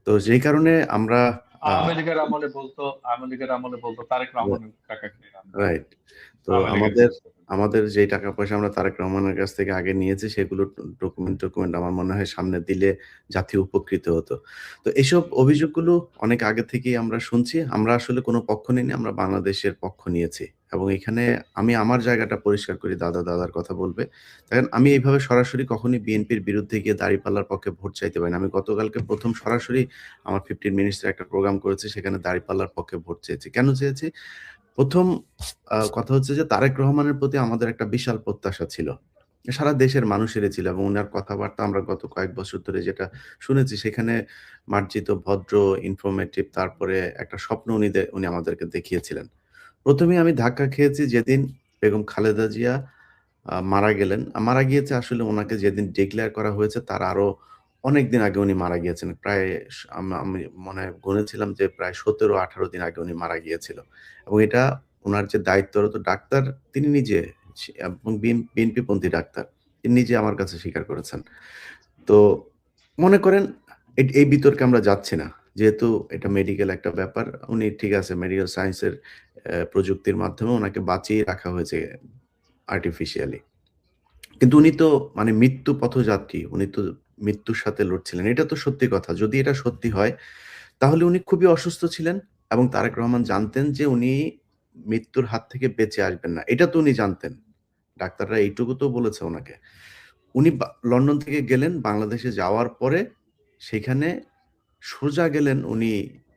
তো যেই কারণে আমরা আওয়ামী লীগের আমলে বলতো তারেক রহমানের টাকা খেয়ে রাইট। তো আমাদের যে টাকা পয়সা আমরা তারেক রহমানের কাছ থেকে আগে নিয়েছি সেগুলো ডকুমেন্ট আমার মনে হয় সামনে দিলে জাতীয় উপকৃত হতো। তো এসব অভিযোগগুলো অনেক আগে থেকেই আমরা শুনছি। আমরা আসলে কোনো পক্ষ নিইনি, আমরা বাংলাদেশের পক্ষ নিয়েছি। এবং এখানে আমি আমার জায়গাটা পরিষ্কার করি, দাদার কথা বলবে। দেখেন, আমি এইভাবে সরাসরি কখনোই বিএনপির বিরুদ্ধে গিয়ে দাঁড়িপাল্লার পক্ষে ভোট চাইতে পারি না। আমি গতকালকে প্রথম সরাসরি আমার 15 মিনিটসের একটা প্রোগ্রাম করেছি, সেখানে দাঁড়িপাল্লার পক্ষে ভোট চেয়েছি। কেন চেয়েছি? প্রথম কথা হচ্ছে যে তারেক রহমানের প্রতি আমাদের একটা বিশাল প্রত্যাশা ছিল। সারা দেশের মানুষেরই ছিল এবং উনার কথাবার্তা আমরা গত কয়েক বছর ধরে যেটা শুনেছি সেখানে মার্জিত, ভদ্র, ইনফরমেটিভ তারপরে একটা স্বপ্ন উনি আমাদেরকে দেখিয়েছিলেন। ১ম এই আমি ধাক্কা খেয়েছি যেদিন বেগম খালেদা জিয়া মারা গেলেন। মারা গিয়েছে আসলে উনাকে যেদিন ডিক্লেয়ার করা হয়েছে তার আরো অনেকদিন আগে উনি মারা গিয়েছেন। প্রায় আমি মনে হয় গুনেছিলাম যে প্রায় ১৭-১৮ দিন আগে উনি মারা গিয়েছিল। এবং এটা উনার যে দায়িত্বরত ডাক্তার তিনি নিজে এবং বিএনপিপন্থী ডাক্তার। তিনি নিজে আমার কাছে স্বীকার করেছেন। তো মনে করেন এই বিতর্কে আমরা যাচ্ছি না। যেহেতু এটা মেডিকেল একটা ব্যাপার, উনি ঠিক আছে মেডিকেল সায়েন্স এর প্রযুক্তির মাধ্যমে উনাকে বাঁচিয়ে রাখা হয়েছে আর্টিফিশিয়ালি। কিন্তু উনি তো মানে মৃত্যু পথযাত্রী। উনি তো মৃত্যুর সাথে লড়ছিলেন। এটা তো সত্যি কথা। যদি এটা সত্যি হয় তাহলে উনি খুবই অসুস্থ ছিলেন এবং তারেক রহমান জানতেন যে উনি মৃত্যুর হাত থেকে বেঁচে আসবেন না। এটা তো উনি জানতেন। ডাক্তাররা এইটুকু তো বলেছে উনাকে। উনি লন্ডন থেকে গেলেন বাংলাদেশে যাওয়ার পরে সেখানে সোজা গেলেন উনি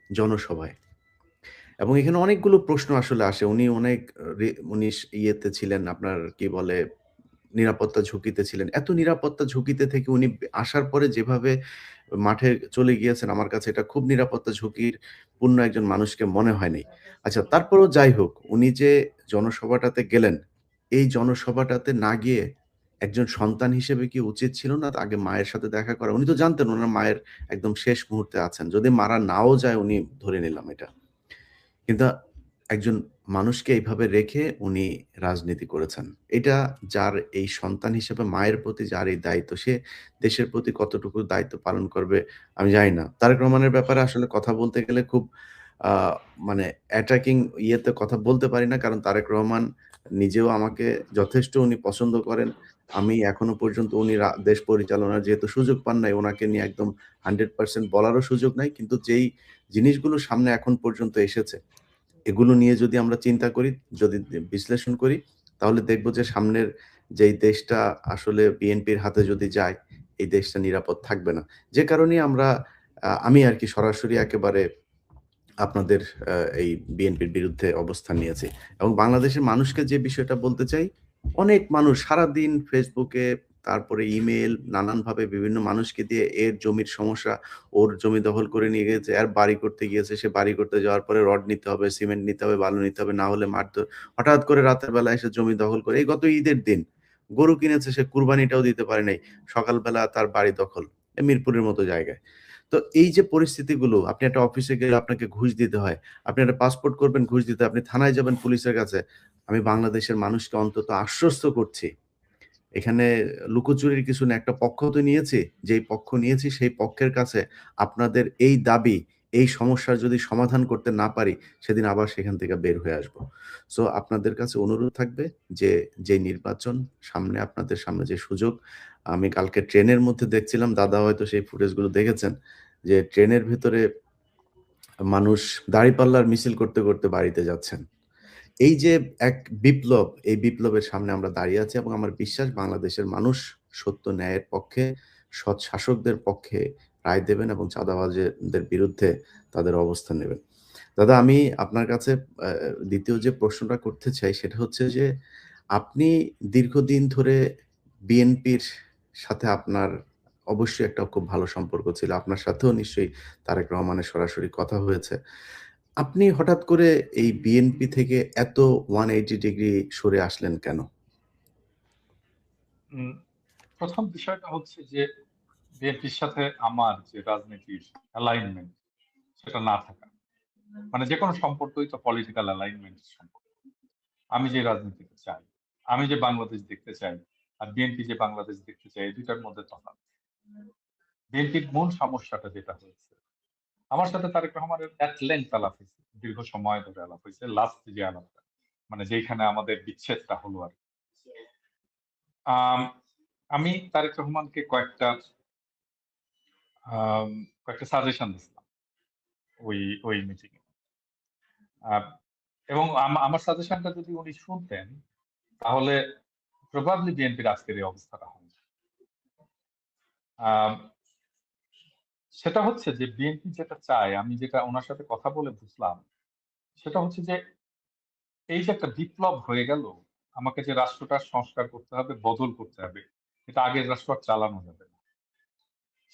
জনসভায়। এবং এখানে অনেকগুলো প্রশ্ন আসলে আসে। উনি অনেক উনি ইয়েতে ছিলেন আপনার কি বলে নিরাপত্তা ঝুঁকিতে ছিলেন। এত নিরাপত্তা ঝুঁকিতে থেকে উনি আসার পরে যেভাবে মাঠে চলে গিয়েছেন আমার কাছে এটা খুব নিরাপত্তা ঝুঁকির পূর্ণ একজন মানুষকে মনে হয় নাই। আচ্ছা তারপরেও যাই হোক, উনি যে জনসভাটাতে গেলেন, এই জনসভাটাতে না গিয়ে একজন সন্তান হিসেবে কি উচিত ছিল না আগে মায়ের সাথে দেখা করা? উনি তো জানতেন উনার মায়ের একদম শেষ মুহূর্তে আছেন। যদি মারা নাও যায় উনি ধরে নিলাম এটা। কিন্তু একজন মানুষকে এইভাবে রেখে উনি রাজনীতি করেছেন। এটা যার এই সন্তান হিসেবে মায়ের প্রতি যার এই দায়িত্ব, সে দেশের প্রতি কতটুকু দায়িত্ব পালন করবে আমি জানি না। তারেক রহমানের ব্যাপারে আসলে কথা বলতে গেলে খুব আ মানে অ্যাটাকিং ইয়েতে কথা বলতে পারি না। কারণ তারেক রহমান নিজেও আমাকে যথেষ্ট উনি পছন্দ করেন। আমি এখনো পর্যন্ত উনি দেশ পরিচালনার যেহেতু সুযোগ পান নাই, উনাকে নিয়ে একদম 100% বলারও সুযোগ নাই। কিন্তু যেই জিনিসগুলো সামনে এখন পর্যন্ত এসেছে এগুলো নিয়ে যদি আমরা চিন্তা করি, যদি বিশ্লেষণ করি, তাহলে দেখব যে সামনের যেই দেশটা আসলে বিএনপির হাতে যদি যায়, এই দেশটা নিরাপদ থাকবে না। যে কারণেই আমরা আমি আরকি সরাসরি একেবারে আপনাদের এই বিএনপির বিরুদ্ধে অবস্থান নিয়েছি। এবং বাংলাদেশের মানুষকে যে বিষয়টা বলতে চাই, অনেক মানুষ সারাদিন ফেসবুকে, তারপরে ইমেইল নানানভাবে বিভিন্ন মানুষকে দিয়ে এর জমির সমস্যা, ওর জমি দখল করে নিয়ে গেছে, এর বাড়ি করতে গিয়েছে, সে বাড়ি করতে যাওয়ার পরে রড নিতে হবে, সিমেন্ট নিতে হবে, বালু নিতে হবে, না হলে মারধর। হঠাৎ করে রাতের বেলা এসে জমি দখল করে। এই গত ঈদের দিন গরু কিনেছে সে কুরবানিটাও দিতে পারে নাই। সকালবেলা তার বাড়ি দখল। মিরপুরের মতো জায়গায়। তো এই যে পরিস্থিতিগুলো আপনি একটা অফিসে গেলে আপনাকে ঘুষ দিতে হয়। আপনি একটা পাসপোর্ট করবেন ঘুষ দিতে হয়। আপনি থানায় যাবেন পুলিশের কাছে। আমি বাংলাদেশের মানুষকে অন্তত আশ্বস্ত করছি। এখানে লুকোচুরির কিছু না। একটা পক্ষ তো নিয়েছি। যেই পক্ষ নিয়েছি সেই পক্ষের কাছে আপনাদের এই দাবি, এই সমস্যার যদি সমাধান করতে না পারি, সেদিন আবার সেখান থেকে বের হয়ে আসবো। সো আপনাদের কাছে অনুরোধ থাকবে যে, যে নির্বাচন সামনে আপনাদের সামনে যে সুযোগ, আমি কালকে ট্রেনের মধ্যে দেখছিলাম, দাদা হয়তো সেই ফুটেজগুলো দেখেছেন, যে ট্রেনের ভেতরে মানুষ দাঁড়িপাল্লার মিছিল করতে, করতে বাড়িতে যাচ্ছেন। এই যে এক বিপ্লব, এই বিপ্লবের সামনে আমরা দাঁড়িয়ে আছি এবং আমার বিশ্বাস বাংলাদেশের মানুষ সত্য ন্যায়ের পক্ষে, সৎ শাসকদের পক্ষে রায় দেবেন এবং চাঁদাবাজদের বিরুদ্ধে তাদের অবস্থান নেবেন। দাদা আমি আপনার কাছে ২য় যে প্রশ্নটা করতে চাই সেটা হচ্ছে যে, আপনি দীর্ঘদিন ধরে বিএনপির সাথে আপনার অবশ্যই একটা খুব ভালো সম্পর্ক ছিল। আপনার সাথেও নিশ্চয়ই তারেক রহমানের সরাসরি কথা হয়েছে। আপনি হঠাৎ করে এই বিএনপি থেকে এত 180 ডিগ্রি সরে আসলেন কেন? উম ১ম বিষয়টা হচ্ছে যে বিএনপির সাথে আমার যে রাজনীতির অ্যালাইনমেন্ট সেটা না থাকা। মানে যেকোনো সম্পর্কই তো পলিটিক্যাল অ্যালাইনমেন্ট এর সম্পর্ক। আমি যে রাজনীতিতে চাই, আমি যে বাংলাদেশ দেখতে চাই, আর বিএনপি যে বাংলাদেশ দেখতে চায় এই ২ টার মধ্যে তফাৎ। বিএনপির মূল সমস্যাটা যেটা হয়েছে, আমার সাথে তারেক রহমানের এট লেংথ আলাপ হইছে। দীর্ঘ সময় ধরে আলাপ হইছে। লাস্ট যে আলাপটা, মানে যেইখানে আমাদের বিচ্ছেদটা হলো আরকি। আম আমি তারেক রহমানকে আম কয়েকটা সাজেশন দিছিলাম ওই মিটিং এ। আ এবং আমার সাজেশনটা যদি উনি শুনতেন, তাহলে প্রবাবলি বিএনপির আজকের এই অবস্থাটা হয় না। আম সেটা হচ্ছে যে বিএনপি যেটা চায়, আমি যেটা উনার সাথে কথা বলে বুঝলাম, সেটা হচ্ছে যে এই যে একটা বিপ্লব হয়ে গেল, আমাকে যে রাষ্ট্রটার সংস্কার করতে হবে, বদল করতে হবে, এটা আগের রাষ্ট্র আর চালানো যাবে না,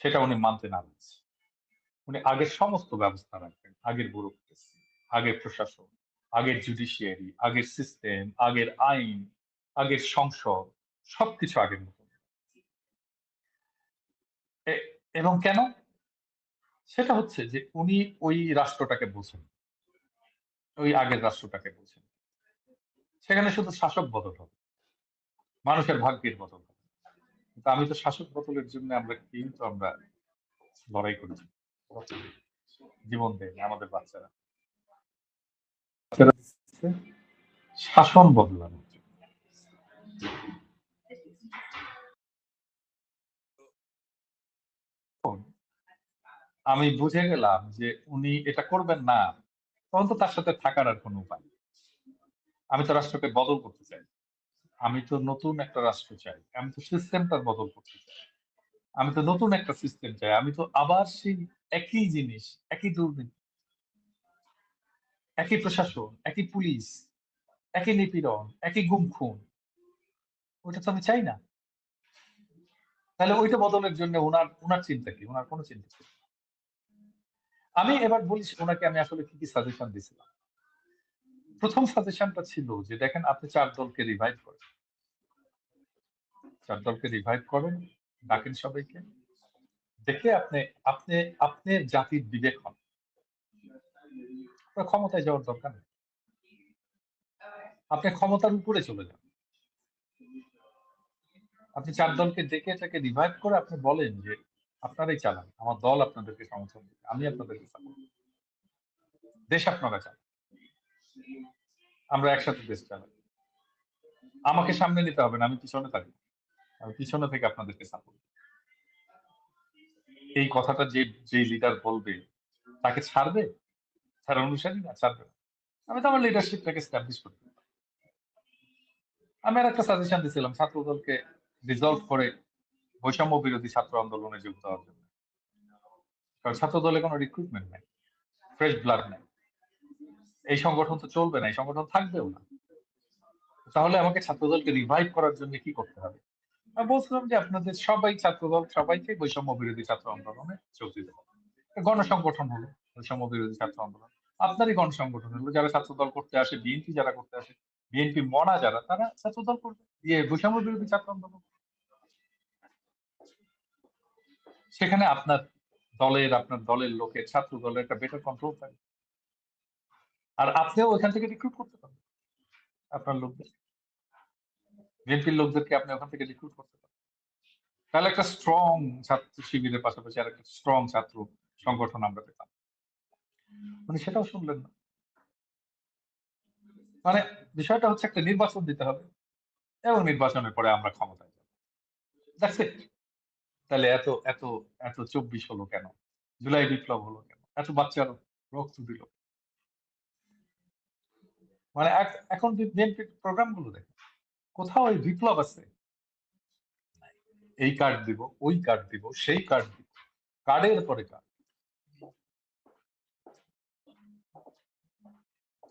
সেটা উনি মানতে নারাজ। উনি আগের সমস্ত ব্যবস্থা রাখবেন, আগের ব্যুরোক্রেসি, আগের প্রশাসন, আগের জুডিশিয়ারি, আগের সিস্টেম, আগের আইন, আগের সংসদ, সবকিছু আগের মতো। এবং কেন? সেটা হচ্ছে যে উনি ওই রাষ্ট্রটাকে বোঝেন, ওই আগের রাষ্ট্রটাকে বোঝেন। সেখানে শুধু শাসক বদল হবে, মানুষের ভাগ্যের বদল হবে। কিন্তু আমি তো শাসক বদলের জন্য আমরা লড়াই করেছি, জীবন দেয় আমাদের বাচ্চারা শাসন বদলানোর জন্য। আমি বুঝে গেলাম যে উনি এটা করবেন না, তখন তো তার সাথে থাকার আর কোনো উপায় নেই। আমি তো রাষ্ট্রকে বদল করতে চাই, আমি তো নতুন একটা রাষ্ট্র চাই, আমি তো সিস্টেমটার বদল করতে চাই, আমি তো নতুন একটা সিস্টেম চাই, আমি তো আবার সেই একই জিনিস, একই দুর্নীতি, একই প্রশাসন, একই পুলিশ, একই নিপীড়ন, একই গুম খুন, ওইটা তো আমি চাই না। তাহলে ওইটা বদলের জন্য ওনার চিন্তা কি? ওনার কোনো চিন্তা নেই। আমি এবার বলি ওনাকে আমি আসলে কি কি সাজেশন দিয়েছিলাম। প্রথম সাজেশনটা ছিল যে দেখেন, আপনি 4 দলকে রিভাইভ করেন, 4 দলকে রিভাইভ করেন, ডাকেন সবাইকে, দেখে আপনি আপনি আপনার জাতির বিবেক হন, ক্ষমতায় যাওয়ার দরকার নেই, আপনি ক্ষমতার উপরে চলে যান। আপনি 4 দলকে ডেকে এটাকে রিভাইভ করে আপনি বলেন যে আপনারাই চালান, আমার দল আপনাদেরকে সমর্থন দেবে, আমি আপনাদেরকে সাপোর্ট, দেশ আপনারা চান, আমরা একসাথে দেশ চালাই। আমাকে সামনে নিতে হবে না, আমি পিছনে থাকি, আমি পিছনে থেকে আপনাদেরকে সাপোর্ট। এই কথাটা যে লিডার বলবে তাকে ছাড়বে, তার অনুসারী না ছাড়বে না। আমি তো আমার লিডারশিপটাকে এস্টাবলিশ করতে, আমি আর একটা সাজেশন দিয়েছিলাম ছাত্র দলকে ডিসলভ করে বৈষম্য বিরোধী ছাত্র আন্দোলনে যোগ দেওয়ার জন্য। কারণ ছাত্র দলে কোনো রিক্রুটমেন্ট নাই, ফ্রেশ ব্লাড নাই, এই সংগঠন তো চলবে না, এই সংগঠন থাকবেও না। তাহলে আমাকে ছাত্রদলকে রিভাইভ করার জন্য কি করতে হবে? আমি বলছিলাম যে আপনাদের সবাই ছাত্রদল সবাইকে বৈষম্য বিরোধী ছাত্র আন্দোলনে যোগ দিতে হবে। গণসংগঠন হলো বৈষম্য বিরোধী ছাত্র আন্দোলন, আপনারই গণসংগঠন হলো, যারা ছাত্রদল করতে আসে, বিএনপি যারা করতে আসে, বিএনপি মনা যারা, তারা ছাত্রদল করবে, বৈষম্য বিরোধী ছাত্র আন্দোলন। সেখানে আপনার দলের লোকের, ছাত্র দলের একটা বেটার কন্ট্রোল থাকবে, আর আপনিও ওইখান থেকে রিক্রুট করতে পারবেন আপনার লোকদের, বিএনপির লোকদেরকে আপনি ওখান থেকে রিক্রুট করতে পারবেন। তাহলে একটা স্ট্রং ছাত্র শিবিরের পাশাপাশি আর একটা স্ট্রং ছাত্র সংগঠন আমরা পেতাম। মানে সেটাও শুনলেন না। মানে বিষয়টা হচ্ছে একটা নির্বাচন দিতে হবে এবং নির্বাচনের পরে আমরা ক্ষমতায় যাব। That's it. তাহলে এত এত এত 24 হলো কেন? জুলাই বিপ্লব হলো কেন? এত বাচ্চার রক্ত দিল। মানে এখন বিএনপির প্রোগ্রাম গুলো দেখেন, কোথাও এই বিপ্লব আছে? এই কার্ড দিব, ওই কার্ড দিব, সেই কার্ড দিব, কার্ডের পরে কার্ড।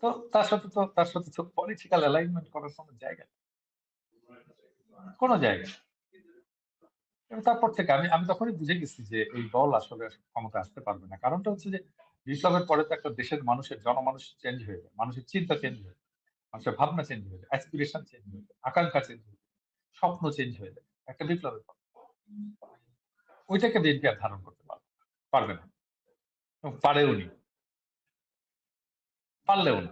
তো তার সাথে তো পলিটিক্যাল অ্যালাইনমেন্ট করার কোনো জায়গা নেই, কোনো জায়গা নেই। এবং তারপর থেকে আমি তখনই বুঝে গেছি যে এই দল আসলে ক্ষমতা আসতে পারবে না। কারণটা হচ্ছে যে বিপ্লবের পরে তো একটা দেশের জনমানুষ চেঞ্জ হয়ে যায়, মানুষের চিন্তা চেঞ্জ হয়ে যায়, মানুষের ভাবনা চেঞ্জ হয়ে যায়, অ্যাসপিরেশন চেঞ্জ হয়ে যায়, আকাঙ্ক্ষা চেঞ্জ হয়ে যায়, স্বপ্ন চেঞ্জ হয়ে যায় একটা বিপ্লবের পর। ওইটাকে বিএনপি আর ধারণ করতে পারবে না, এবং পারেও নি, পারলেও না।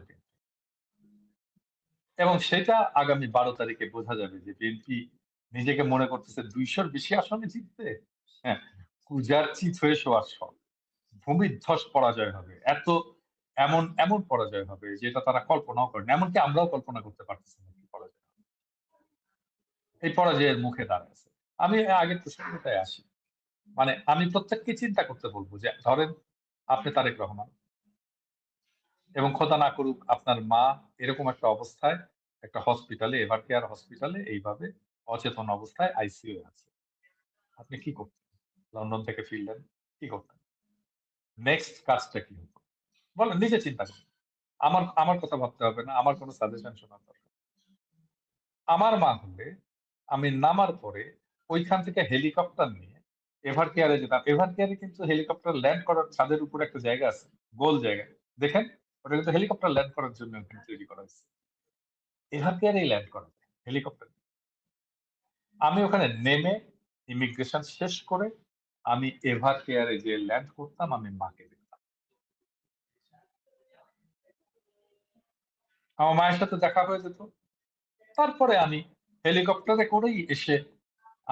এবং সেটা আগামী 12 তারিখে বোঝা যাবে যে বিএনপি নিজেকে মনে করতেছে 200-র বেশি আসনে জিতবে। হ্যাঁ, কুজার চিত হয়ে শোয়ার শখ, ভূমিধ্বস পরাজয় হবে, এমন এমন পরাজয় হবে যেটা তারা কল্পনাও করেন, এমনকি আমরাও কল্পনা করতে পারতেছি না কি পরাজয় হবে। এই পরাজয়ের মুখে দাঁড়াচ্ছে। আমি আগের প্রসঙ্গটায় আসি। মানে আমি প্রত্যেককে চিন্তা করতে বলবো যে ধরেন আপনি তারেক রহমান, এবং খোদা না করুক আপনার মা এরকম একটা অবস্থায় একটা হসপিটালে, এভার কেয়ার হসপিটালে এইভাবে অচেতন অবস্থায় আইসিইউ আছে। আপনি কি করতেন? লন্ডন থেকে ফিরলেন, কি করতেন? নেক্সট কাজটা কি হতো বলেন, নিজে চিন্তা করুন। আমার আমার কথা ভাবতে হবে না, আমার কোনো সাজেশন শোনার দরকার নেই। আমার মা হলে আমি নামার পরে ওইখান থেকে হেলিকপ্টার নিয়ে এভার কেয়ারে যেতাম। এভার কেয়ারে কিন্তু হেলিকপ্টার ল্যান্ড করার ছাদের উপরে একটা জায়গা আছে, গোল জায়গা। দেখেন, ওটা কিন্তু হেলিকপ্টার ল্যান্ড করার জন্য ওখানে তৈরি করা হয়েছে। এভার কেয়ারেই ল্যান্ড করা যায় হেলিকপ্টার। আমি ওখানে নেমে ইমিগ্রেশন শেষ করে আমি এভার কেয়ারে যে ল্যান্ড করতাম, আমি মাকে দেখতাম। আমার মায়ের সাথে দেখা হয়ে যেত। তারপরে আমি হেলিকপ্টারে করেই এসে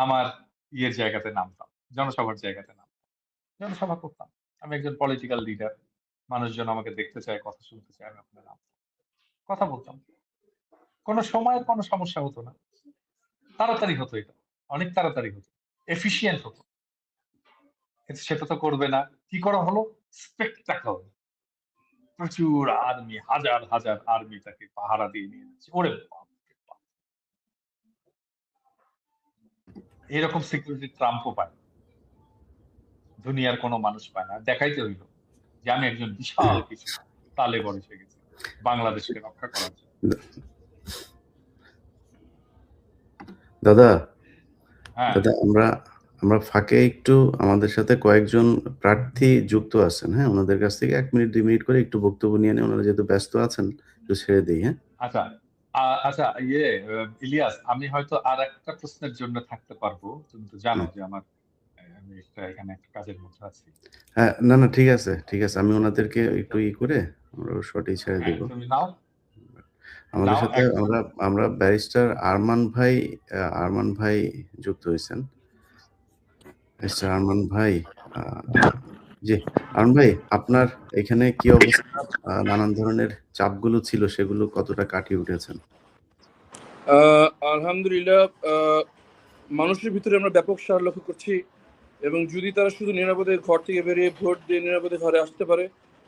আমার ইয়ের জায়গাতে নামতাম, জনসভার জায়গাতে নামতাম, জনসভা করতাম। আমি একজন পলিটিক্যাল লিডার, মানুষজন আমাকে দেখতে চায়, কথা শুনতে চায়, আমি ওখানে নামতাম, কথা বলতাম। কোনো সময়ের কোনো সমস্যা হতো না, তাড়াতাড়ি হতো, এটা অনেক তাড়াতাড়ি হতো, এফিসিয়েন্ট হতো। কিন্তু সেটা তো করবে না। কি করা হলো? স্পেকটাকল। প্রচুর আর্মি, হাজার হাজার আর্মি তাকে পাহারা দিয়ে নিয়ে যাচ্ছে। ওরে বাপ রে বাপ! এরকম সিকিউরিটি ট্রাম্পও পায় না, দুনিয়ার কোনো মানুষ পায় না। দেখাইতে হইল যে আমি একজন বিশাল কিছু তালেবর এসে গেছি বাংলাদেশকে রক্ষা করার জন্য। দাদা হ্যাঁ, দাদা আমরা আমরা ফাঁকে একটু আমাদের সাথে কয়েকজন প্রার্থী যুক্ত আছেন, হ্যাঁ? ওনাদের কাছ থেকে 1 মিনিট 2 মিনিট করে একটু বক্তব্য নিয়ে নেই। ওনারা যেহেতু ব্যস্ত আছেন, একটু ছেড়ে দেই, হ্যাঁ? আচ্ছা। আচ্ছা, ইলিয়াস, আমি হয়তো আর একটা প্রশ্নের জন্য থাকতে পারবো। তুমি তো জানো হুম। যে আমার আমি এখানে একটা কাজের মধ্যে আছি। হ্যাঁ, না, না, ঠিক আছে, ঠিক আছে। আমি ওনাদেরকে একটু করে আমরা শর্টেই ছেড়ে হ্যাঁ, দিব। তুমি নাও আমাদের নাও সাথে একজন। আমরা ব্যারিস্টার আরমান ভাই যুক্ত হয়েছেন। ব্যারিস্টার আরমান ভাই, আ জি, আরমান ভাই, আপনার এখানে কি অবস্থা? নানান ধরনের চাপগুলো ছিল, সেগুলো কতটা কাটিয়ে উঠেছেন? আলহামদুলিল্লাহ, মানুষের ভিতরে আমরা ব্যাপক সাড়া লক্ষ্য করছি, এবং যদি তারা শুধু নিরাপদে ঘর থেকে বেরিয়ে ভোট দিয়ে নিরাপদে ঘরে আসতে পারে,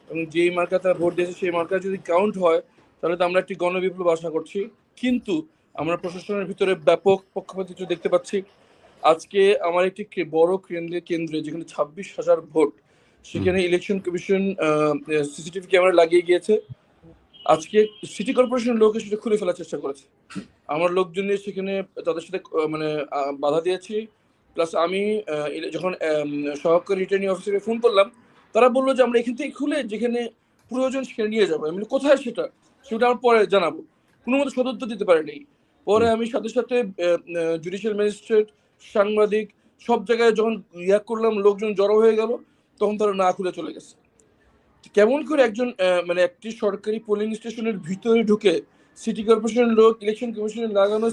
এবং যেই মার্কা তারা ভোট দিয়েছে সেই মার্কা যদি কাউন্ট হয়, তাহলে তো আমরা একটি গণবিপ্লব আশা করছি। কিন্তু আমরা প্রশাসনের ভিতরে ব্যাপক পক্ষপাতিত্ব দেখতে পাচ্ছি। আজকে আমার একটি বড় কেন্দ্রে যেখানে 26,000 ভোট, সেখানে ইলেকশন কমিশন সিসিটিভি ক্যামেরা লাগিয়ে গিয়েছে। আজকে সিটি কর্পোরেশনের লোক সেটা খুলে ফেলার চেষ্টা করেছে। আমার লোকজন নিয়ে সেখানে তাদের সাথে মানে বাধা দিয়েছি। প্লাস আমি যখন সহকারী রিটার্নিং অফিসারকে ফোন করলাম, তারা বললো যে আমরা এখান থেকে খুলে যেখানে প্রয়োজন সেখানে নিয়ে যাবো। আমি বলি, কোথায় সেটা? সেটা আমার পরে জানাবো। কোনো মতো সদুত্তর দিতে পারেনি। পরে আমি সাথে সাথে জুডিশিয়াল ম্যাজিস্ট্রেট, সাংবাদিক, সব জায়গায় যখন করলাম, লোকজন জড়ো হয়ে গেল, তখন তারা না খুলে চলে গেছে। কেমন করে একজন মানে একটি সরকারি পোলিং স্টেশনের ভিতরে ঢুকে সিটি কর্পোরেশনের লোক ইলেকশন কমিশনের লাগানো